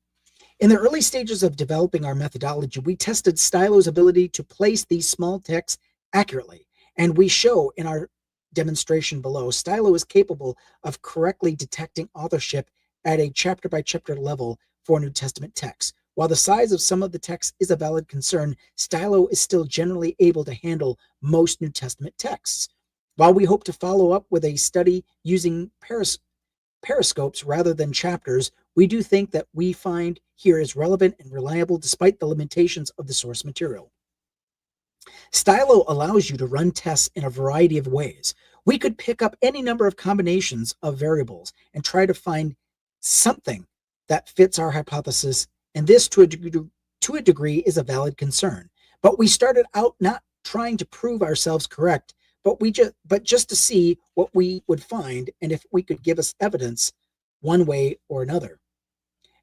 In the early stages of developing our methodology, we tested Stylo's ability to place these small texts accurately, and we show in our demonstration below, Stylo is capable of correctly detecting authorship at a chapter-by-chapter level for New Testament texts. While the size of some of the texts is a valid concern, Stylo is still generally able to handle most New Testament texts. While we hope to follow up with a study using periscopes rather than chapters, we do think that we find here is relevant and reliable despite the limitations of the source material. Stylo allows you to run tests in a variety of ways. We could pick up any number of combinations of variables and try to find something that fits our hypothesis, and this to a degree is a valid concern. But we started out not trying to prove ourselves correct, but just to see what we would find and if we could give us evidence one way or another.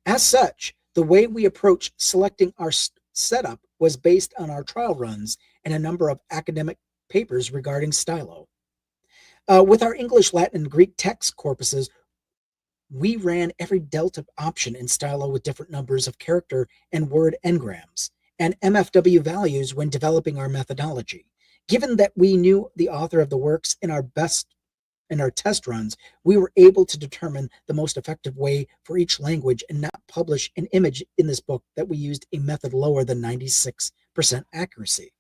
As such, the way we approached selecting our setup was based on our trial runs and a number of academic papers regarding Stylo. With our English, Latin, and Greek text corpuses, we ran every delta option in Stylo with different numbers of character and word engrams and MFW values when developing our methodology. Given that we knew the author of the works in our test runs, we were able to determine the most effective way for each language and not publish an image in this book that we used a method lower than 96% accuracy.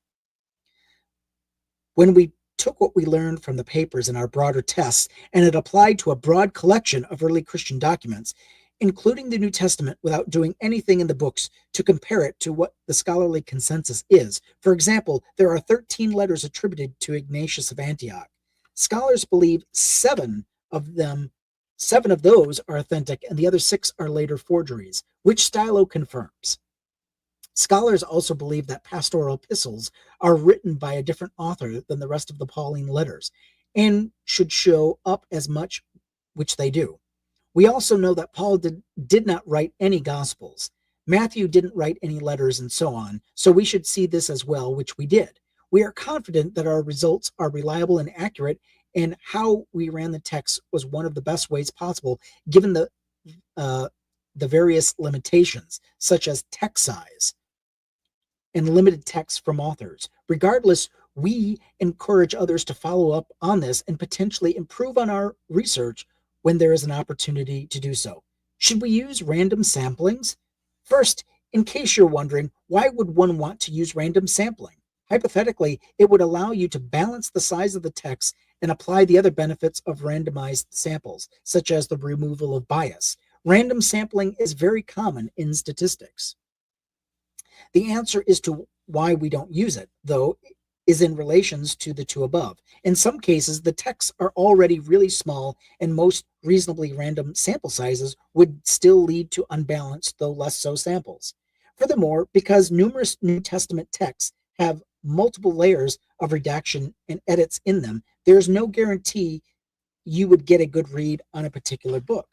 When we took what we learned from the papers in our broader tests and it applied to a broad collection of early Christian documents, including the New Testament, without doing anything in the books to compare it to what the scholarly consensus is. For example, there are 13 letters attributed to Ignatius of Antioch. Scholars believe 7 of those are authentic and the other 6 are later forgeries, which Stylo confirms. Scholars also believe that pastoral epistles are written by a different author than the rest of the Pauline letters and should show up as much, which they do. We also know that Paul did not write any Gospels. Matthew didn't write any letters and so on, so we should see this as well, which we did. We are confident that our results are reliable and accurate, and how we ran the text was one of the best ways possible, given the various limitations, such as text size and limited text from authors. Regardless, We encourage others to follow up on this and potentially improve on our research when there is an opportunity to do so. Should we use random samplings? First, in case you're wondering, why would one want to use random sampling? Hypothetically, it would allow you to balance the size of the text and apply the other benefits of randomized samples, such as the removal of bias. Random sampling is very common in statistics. The answer as to why we don't use it, though, is in relations to the two above. In some cases, the texts are already really small, and most reasonably random sample sizes would still lead to unbalanced, though less so, samples. Furthermore, because numerous New Testament texts have multiple layers of redaction and edits in them, there's no guarantee you would get a good read on a particular book.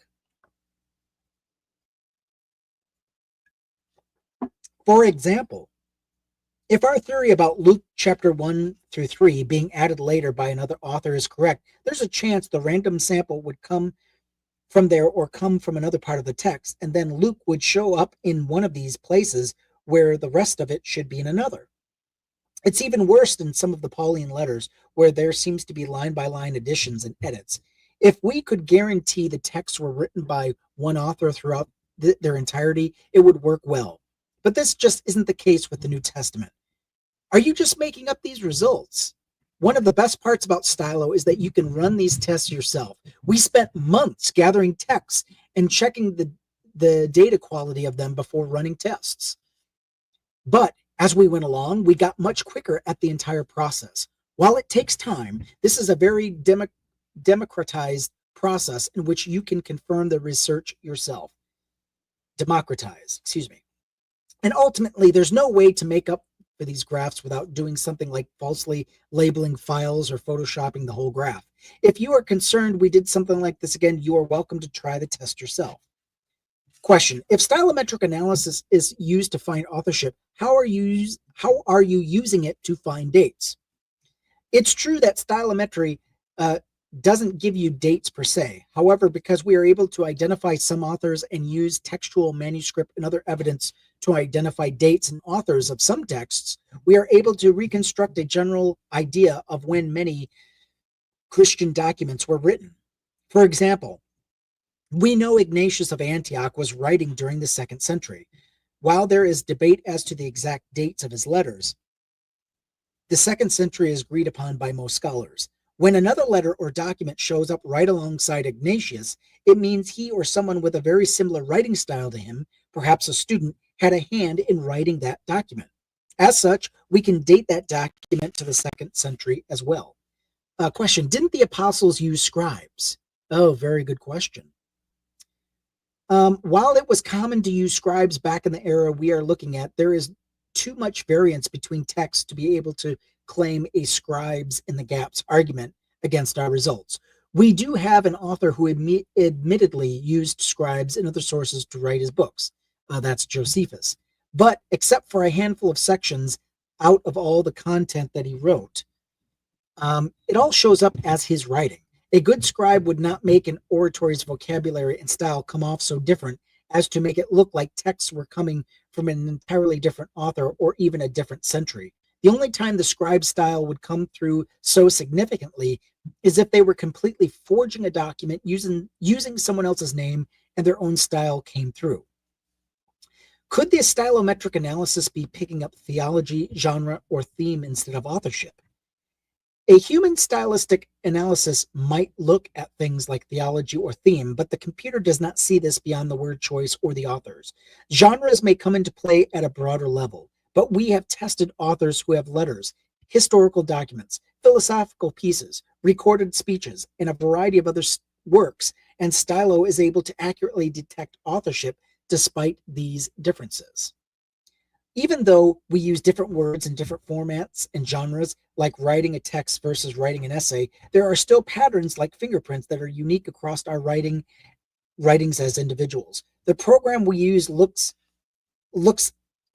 For example, if our theory about Luke chapter 1 through 3 being added later by another author is correct, there's a chance the random sample would come from there or come from another part of the text, and then Luke would show up in one of these places where the rest of it should be in another. It's even worse than some of the Pauline letters, where there seems to be line-by-line additions and edits. If we could guarantee the texts were written by one author throughout their entirety, it would work well. But this just isn't the case with the New Testament. Are you just making up these results? One of the best parts about Stylo is that you can run these tests yourself. We spent months gathering texts and checking the data quality of them before running tests. But as we went along, we got much quicker at the entire process. While it takes time, this is a very democratized process in which you can confirm the research yourself. Democratized, excuse me. And ultimately, there's no way to make up for these graphs without doing something like falsely labeling files or photoshopping the whole graph. If you are concerned we did something like this again, you are welcome to try the test yourself. Question: if stylometric analysis is used to find authorship, how are you using it to find dates? It's true that stylometry doesn't give you dates per se. However, because we are able to identify some authors and use textual, manuscript, and other evidence to identify dates and authors of some texts, we are able to reconstruct a general idea of when many Christian documents were written. For example, we know Ignatius of Antioch was writing during the 2nd century. While there is debate as to the exact dates of his letters, the 2nd century is agreed upon by most scholars. When another letter or document shows up right alongside Ignatius, it means he or someone with a very similar writing style to him, perhaps a student, had a hand in writing that document. As such, we can date that document to the 2nd century as well. Question: didn't the apostles use scribes? Oh, very good question. While it was common to use scribes back in the era we are looking at, there is too much variance between texts to be able to claim a scribes in the gaps argument against our results. We do have an author who admittedly used scribes and other sources to write his books. That's Josephus. But except for a handful of sections out of all the content that he wrote, it all shows up as his writing. A good scribe would not make an oratory's vocabulary and style come off so different as to make it look like texts were coming from an entirely different author or even a different century. The only time the scribe style would come through so significantly is if they were completely forging a document using someone else's name and their own style came through. Could the stylometric analysis be picking up theology, genre, or theme instead of authorship? A human stylistic analysis might look at things like theology or theme, but the computer does not see this beyond the word choice or the authors. Genres may come into play at a broader level, but we have tested authors who have letters, historical documents, philosophical pieces, recorded speeches, and a variety of other works, and Stylo is able to accurately detect authorship despite these differences. Even though we use different words in different formats and genres, like writing a text versus writing an essay, there are still patterns like fingerprints that are unique across our writings as individuals. The program we use looks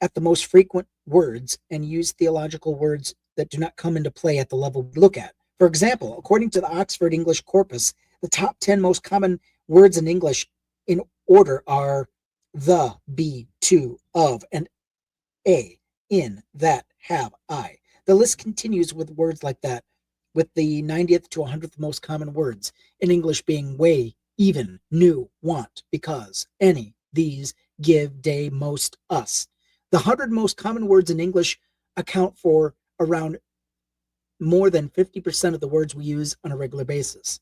at the most frequent words and use theological words that do not come into play at the level we look at. For example, according to the Oxford English Corpus, the top 10 most common words in English in order are the, be, to, of, and a, in, that, have, I. The list continues with words like that, with the 90th to 100th most common words in English being way, even, new, want, because, any, these, give, day, most, us. The 100 most common words in English account for around more than 50% of the words we use on a regular basis.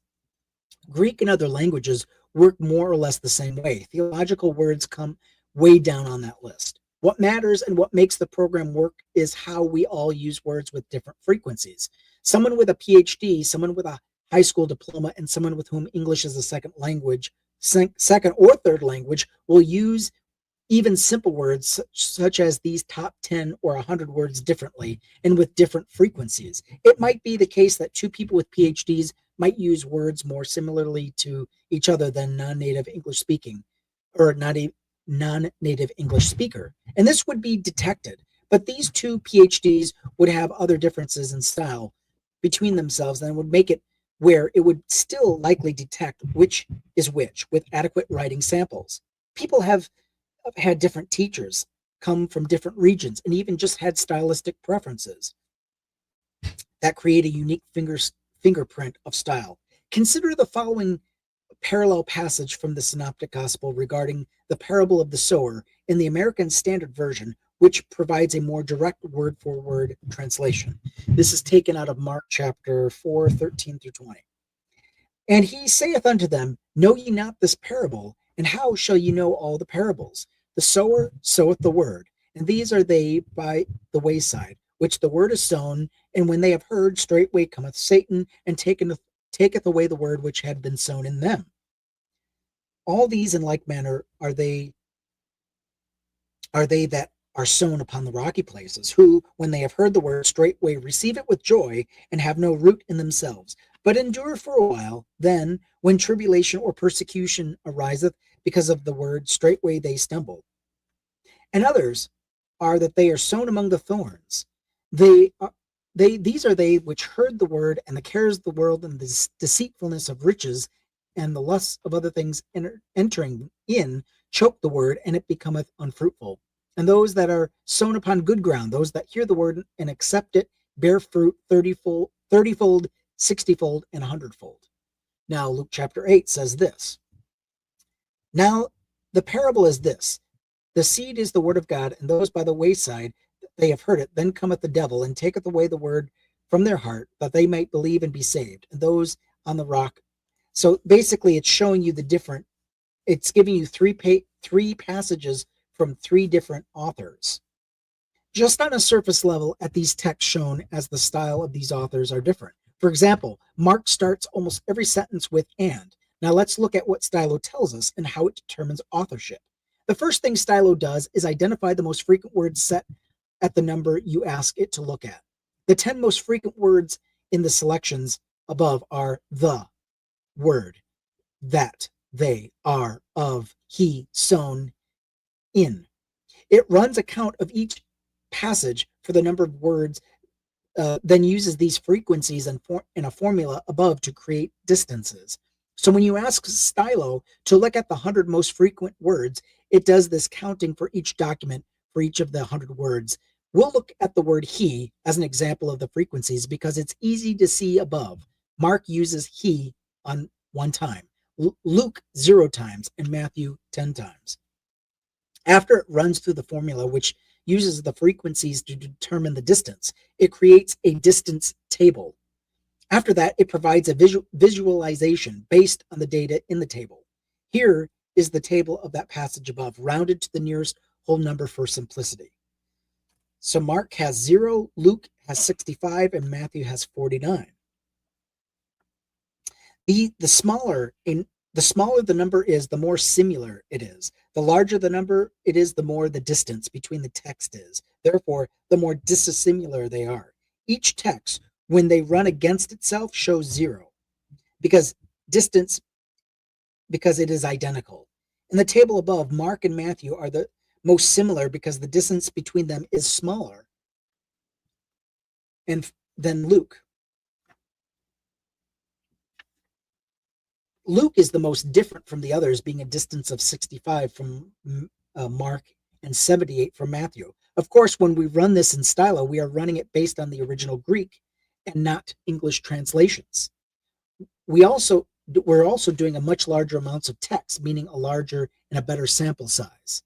Greek and other languages work more or less the same way. Theological words come way down on that list. What matters and what makes the program work is how we all use words with different frequencies. Someone with a PhD, someone with a high school diploma, and someone with whom English is a second language, second or third language, will use even simple words such as these top 10 or 100 words differently and with different frequencies. It might be the case that two people with PhDs might use words more similarly to each other than non-native English speaking or non-native English speaker. And this would be detected. But these two PhDs would have other differences in style between themselves and would make it where it would still likely detect which is which with adequate writing samples. People have had different teachers, come from different regions, and even just had stylistic preferences that create a unique fingerprint of style. Consider the following parallel passage from the Synoptic Gospel regarding the parable of the sower in the American Standard Version, which provides a more direct word-for-word translation. This is taken out of Mark chapter 4, 13 through 20. And he saith unto them, Know ye not this parable? And how shall ye know all the parables? The sower soweth the word, and these are they by the wayside, which the word is sown, and when they have heard, straightway cometh Satan, and taketh away the word which had been sown in them. All these in like manner are they that are sown upon the rocky places, who, when they have heard the word, straightway receive it with joy, and have no root in themselves, but endure for a while. Then, when tribulation or persecution ariseth because of the word, straightway they stumble. And others are that they are sown among the thorns. These are they which heard the word, and the cares of the world and the deceitfulness of riches and the lusts of other things entering in choke the word, and it becometh unfruitful. And those that are sown upon good ground, those that hear the word and accept it, bear fruit 30-fold, 60-fold, and 100-fold. Now Luke chapter 8 says this. Now the parable is this. The seed is the word of God, and those by the wayside, they have heard it. Then cometh the devil, and taketh away the word from their heart, that they might believe and be saved. And those on the rock. So basically, it's showing you the different. It's giving you three passages from three different authors. Just on a surface level, at these texts shown as the style of these authors are different. For example, Mark starts almost every sentence with "and." Now let's look at what Stylo tells us and how it determines authorship. The first thing Stylo does is identify the most frequent words set at the number you ask it to look at. The 10 most frequent words in the selections above are the, word, that, they, are, of, he, sown, in. It runs a count of each passage for the number of words, then uses these frequencies and in a formula above to create distances. So when you ask Stylo to look at the 100 most frequent words, it does this counting for each document for each of the 100 words. We'll look at the word he as an example of the frequencies because it's easy to see above. Mark uses he on 1 time, Luke 0 times, and Matthew 10 times. After it runs through the formula, which uses the frequencies to determine the distance, it creates a distance table. After that, it provides a visualization based on the data in the table. Here is the table of that passage above, rounded to the nearest whole number for simplicity. So Mark has 0, Luke has 65, and Matthew has 49. The smaller the number is, the more similar it is. The larger the number it is, the more the distance between the text is. Therefore, the more dissimilar they are. Each text, when they run against itself, shows 0 because it is identical. In the table above, Mark and Matthew are the most similar because the distance between them is smaller than Luke. Luke is the most different from the others, being a distance of 65 from Mark and 78 from Matthew. Of course, when we run this in Stylo, we are running it based on the original Greek and not English translations. We're also doing a much larger amounts of text, meaning a larger and a better sample size.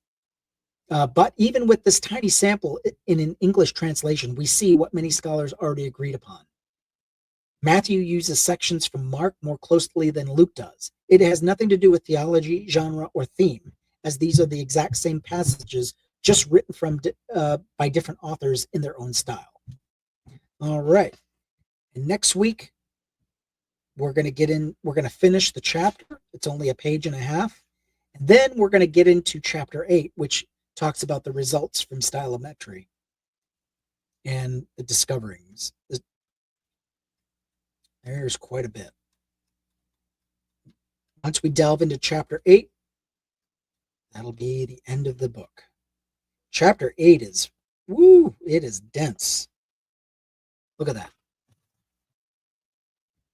But even with this tiny sample in an English translation, we see what many scholars already agreed upon. Matthew uses sections from Mark more closely than Luke does. It has nothing to do with theology, genre, or theme, as these are the exact same passages, just written by different authors in their own style. All right. And next week, we're going to finish the chapter. It's only a page and a half. And then we're going to get into chapter 8, which talks about the results from stylometry and the discoverings. There's quite a bit. Once we delve into chapter 8, that'll be the end of the book. Chapter 8 is, it is dense. Look at that.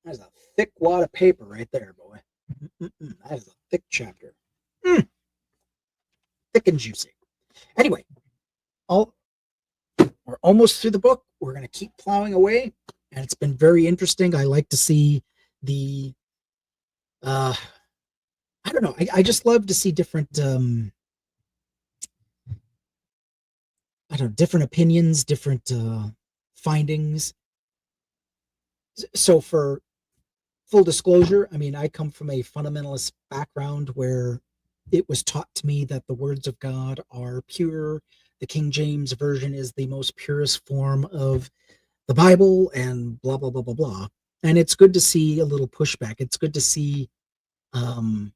That's a thick wad of paper right there, boy. That is a thick chapter. Thick and juicy. Anyway, we're almost through the book. We're going to keep plowing away, and it's been very interesting. I like to see the, I don't know. I just love to see different, different opinions, different findings. So for full disclosure, I mean, I come from a fundamentalist background where it was taught to me that the words of God are pure. The King James Version is the most purest form of the Bible, and blah, blah, blah, blah, blah. And it's good to see a little pushback. It's good to see, oh,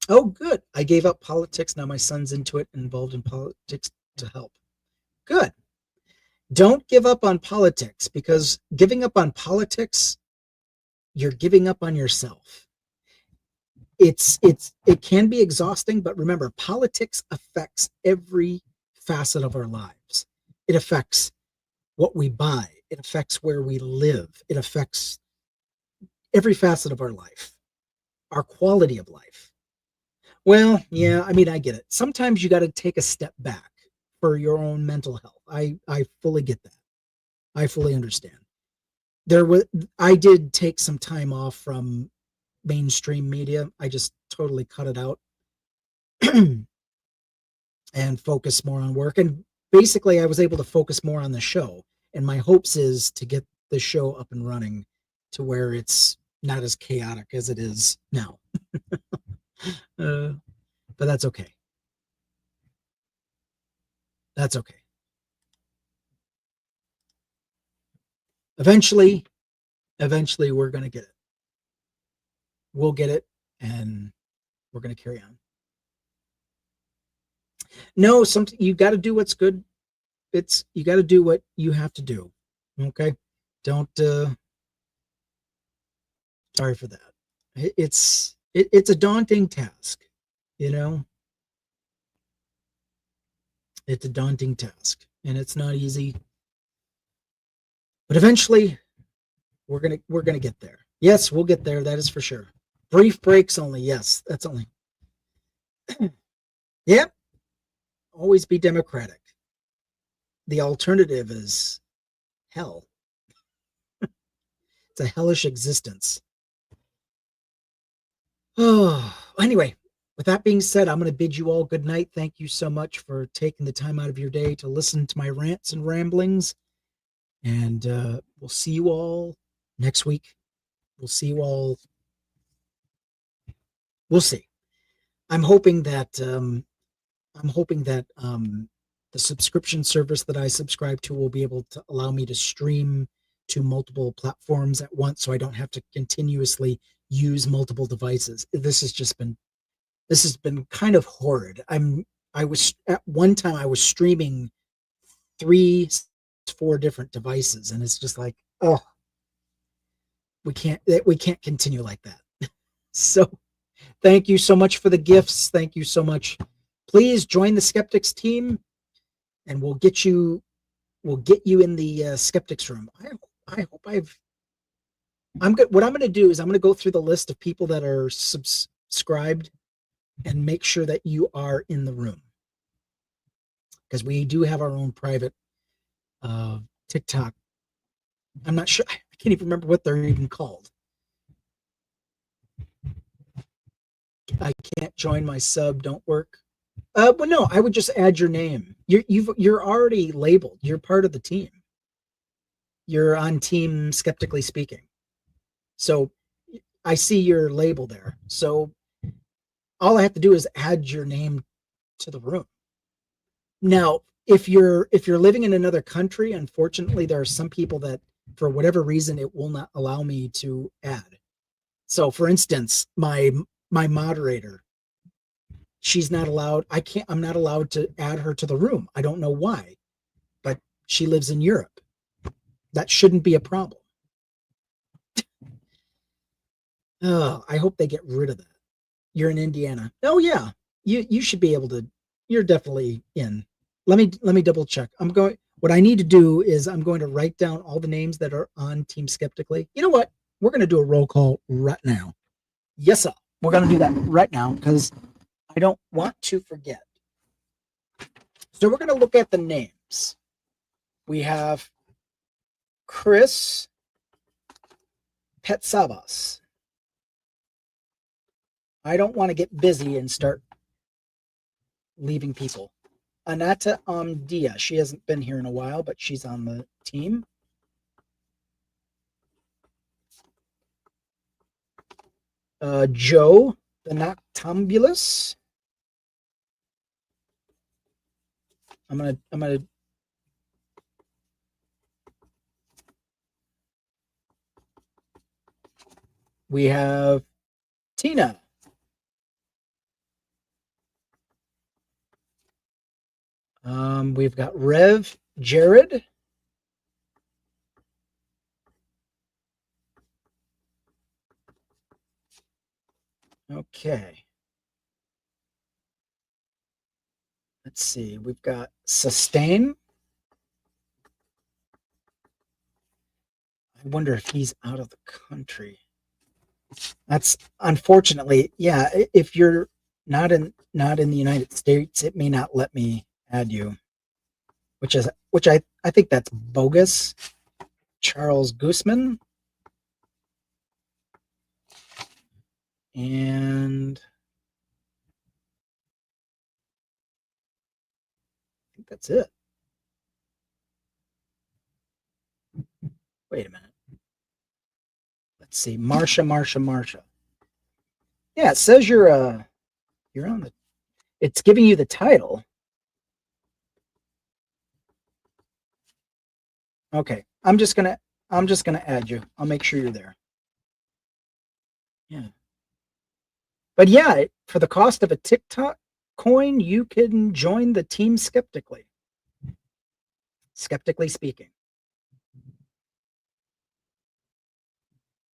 good. I gave up politics. Now my son's into it, involved in politics to help. Good. Don't give up on politics, because giving up on politics, you're giving up on yourself. It can be exhausting, but remember, politics affects every facet of our lives. It affects what we buy. It affects where we live. It affects every facet of our life, our quality of life. Well, yeah, I mean, I get it. Sometimes you got to take a step back for your own mental health. I fully get that. I fully understand. I did take some time off from mainstream media. I just totally cut it out and focus more on work. And basically, I was able to focus more on the show. And my hopes is to get the show up and running to where it's not as chaotic as it is now. But that's okay. That's okay. Eventually we're going to get it. We'll get it, and we're going to carry on. No, you got to do what's good. You got to do what you have to do. Okay? Don't, sorry for that. It's a daunting task, you know? It's a daunting task, and it's not easy. But eventually, we're gonna get there. Yes, we'll get there. That is for sure. Brief breaks only. Yes, that's only. Yep. Always be democratic. The alternative is hell. It's a hellish existence. Oh, anyway, with that being said, I'm going to bid you all good night. Thank you so much for taking the time out of your day to listen to my rants and ramblings. And we'll see you all next week. We'll see you all. We'll see. I'm hoping that the subscription service that I subscribe to will be able to allow me to stream to multiple platforms at once, so I don't have to continuously use multiple devices. This has been kind of horrid. At one time I was streaming 3-4 different devices, and it's just like, oh, we can't continue like that. So thank you so much for the gifts. Thank you so much. Please join the Skeptics team, and we'll get you in the Skeptics room. I hope I'm good. What I'm going to do is I'm going to go through the list of people that are subscribed and make sure that you are in the room. because we do have our own private TikTok. I'm not sure. I can't even remember what they're even called. I can't join my sub. Don't work. Well, no, I would just add your name. You're already labeled. You're part of the team. You're on team Skeptically Speaking. So I see your label there. So all I have to do is add your name to the room. Now, if you're living in another country, unfortunately, there are some people that, for whatever reason, it will not allow me to add. So, for instance, my moderator, she's not allowed. I'm not allowed to add her to the room. I don't know why, but she lives in Europe. That shouldn't be a problem. Oh, I hope they get rid of that. You're in Indiana. Oh yeah, you should be able to. You're definitely in. Let me double check. What I need to do is I'm going to write down all the names that are on Team Skeptically. You know what? We're going to do a roll call right now. Yes, sir. We're going to do that right now because I don't want to forget. So we're going to look at the names. We have Chris Petsavas. I don't want to get busy and start leaving people. Anata Amdia. She hasn't been here in a while, but she's on the team. Joe, the Noctambulous. I'm gonna we have Tina. We've got Rev Jared. Okay. Let's see. We've got Sustain. I wonder if he's out of the country. That's unfortunately, yeah. If you're not in the United States, it may not let me add you, which I think that's bogus. Charles Guzman. And I think that's it. Wait a minute. Let's see. Marsha. Yeah, it says you're on the. It's giving you the title. Okay, I'm just gonna add you. I'll make sure you're there. Yeah. But yeah, for the cost of a TikTok coin, you can join the team Skeptically. Skeptically Speaking.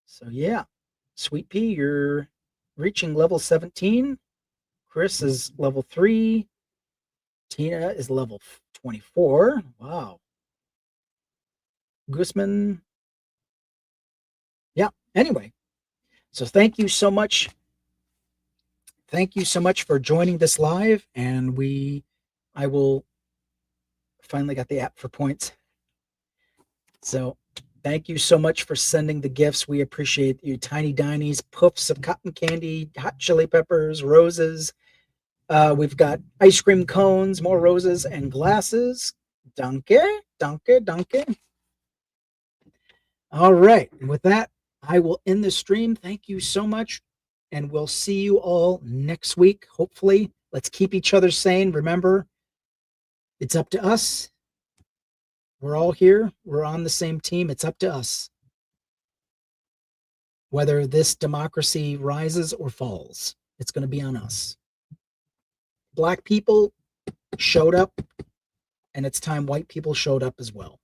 So yeah, Sweet Pea, you're reaching level 17. Chris is level 3. Tina is level 24. Wow. Guzman. Yeah, anyway. So thank you so much. Thank you so much for joining this live. And I will finally got the app for points. So thank you so much for sending the gifts. We appreciate you. Tiny Dinies, puffs of cotton candy, hot chili peppers, roses. We've got ice cream cones, more roses, and glasses. Danke. All right. And with that, I will end the stream. Thank you so much. And we'll see you all next week. Hopefully, let's keep each other sane. Remember, it's up to us. We're all here. We're on the same team. It's up to us. Whether this democracy rises or falls, it's going to be on us. Black people showed up, and it's time white people showed up as well.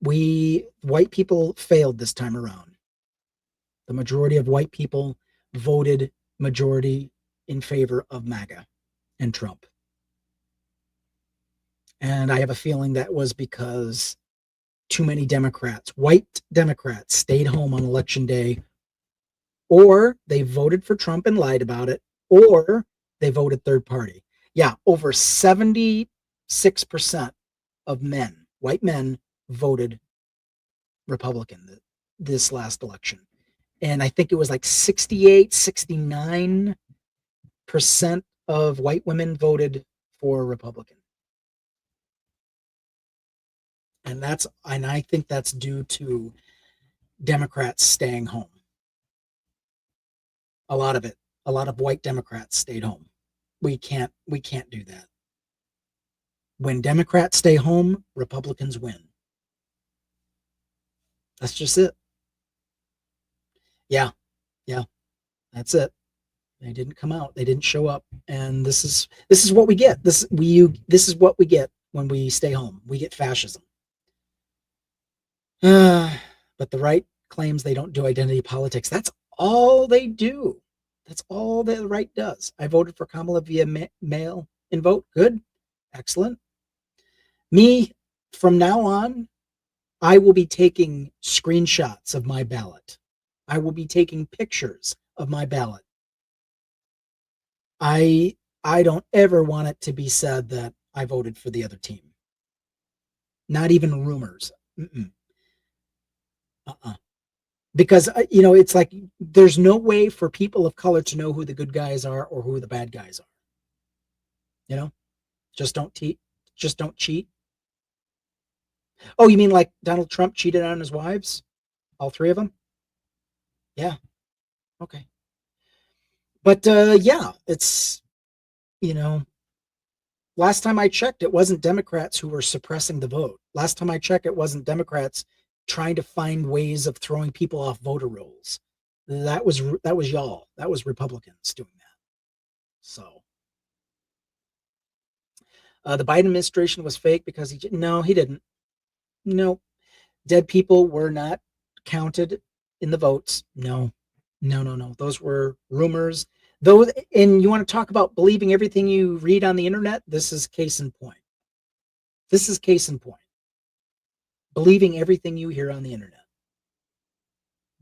White people failed this time around. The majority of white people voted majority in favor of MAGA and Trump. And I have a feeling that was because too many white Democrats, stayed home on election day, or they voted for Trump and lied about it, or they voted third party. Yeah, over 76% of men, white men, voted Republican this last election. And I think it was like 68, 69% of white women voted for Republican. And I think that's due to Democrats staying home. A lot of it. A lot of white Democrats stayed home. We can't do that. When Democrats stay home, Republicans win. That's just it. Yeah. That's it. They didn't come out. They didn't show up. And this is what we get. This is what we get when we stay home. We get fascism. But the right claims they don't do identity politics. That's all they do. That's all the right does. I voted for Kamala via mail in vote. Good. Excellent. Me, from now on, I will be taking screenshots of my ballot. I will be taking pictures of my ballot. I don't ever want it to be said that I voted for the other team. Not even rumors. Because, it's like there's no way for people of color to know who the good guys are or who the bad guys are. Just don't cheat. Oh, you mean like Donald Trump cheated on his wives? All three of them? Yeah. Okay. But yeah, it's, last time I checked, it wasn't Democrats who were suppressing the vote. Last time I checked, it wasn't Democrats trying to find ways of throwing people off voter rolls. That was y'all. That was Republicans doing that. So the Biden administration was fake because he didn't. No, dead people were not counted in the votes. No. Those were rumors. And you want to talk about believing everything you read on the internet? This is case in point. Believing everything you hear on the internet.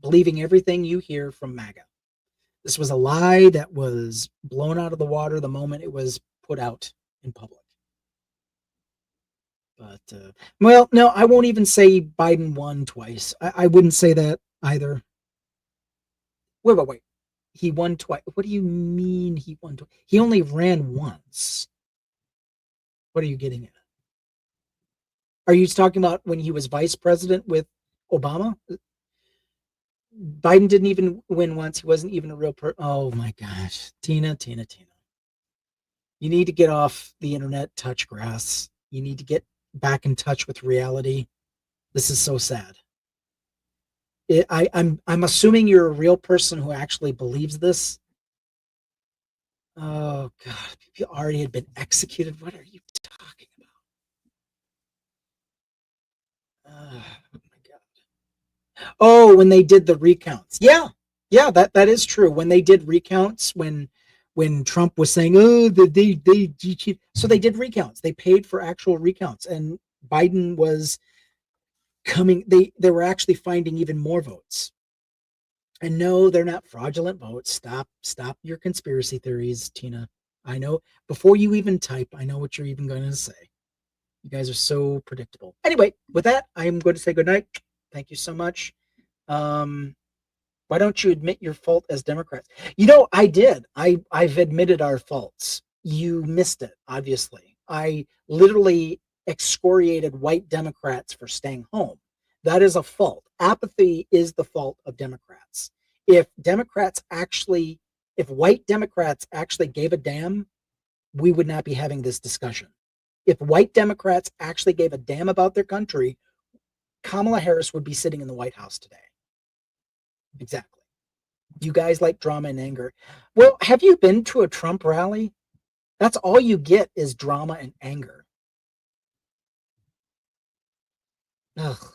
Believing everything you hear from MAGA. This was a lie that was blown out of the water the moment it was put out in public. But, well, no, I won't even say Biden won twice. I wouldn't say that either. Wait. He won twice. What do you mean he won twice? He only ran once. What are you getting at? Are you talking about when he was vice president with Obama? Biden didn't even win once. He wasn't even a real person. Oh my gosh. Tina. You need to get off the internet, touch grass. You need to get back in touch with reality. This is so sad. I'm assuming you're a real person who actually believes this. Oh God, people already had been executed. What are you talking about? Oh my God. Oh, when they did the recounts. Yeah, that is true. When they did recounts, when Trump was saying, oh, they cheated. So they did recounts. They paid for actual recounts, and Biden was coming. They were actually finding even more votes. And no, they're not fraudulent votes. Stop your conspiracy theories, Tina. I know before you even type, I know what you're even going to say. You guys are so predictable. Anyway, with that, I'm going to say goodnight. Thank you so much. Why don't you admit your fault as Democrats? I did. I've admitted our faults. You missed it, obviously. I literally excoriated white Democrats for staying home. That is a fault. Apathy is the fault of Democrats. If white Democrats actually gave a damn, we would not be having this discussion. If white Democrats actually gave a damn about their country, Kamala Harris would be sitting in the White House today. Exactly. You guys like drama and anger. Well, have you been to a Trump rally? That's all you get is drama and anger. Ugh.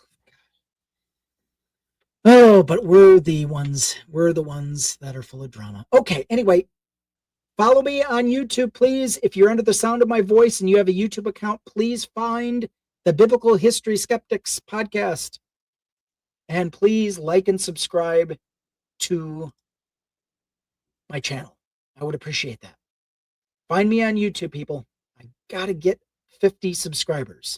Oh, but we're the ones that are full of drama. Okay, anyway, follow me on YouTube, please. If you're under the sound of my voice and you have a YouTube account, please find the Biblical History Skeptics podcast. And please like and subscribe to my channel. I would appreciate that. Find me on YouTube, people. I gotta get 50 subscribers.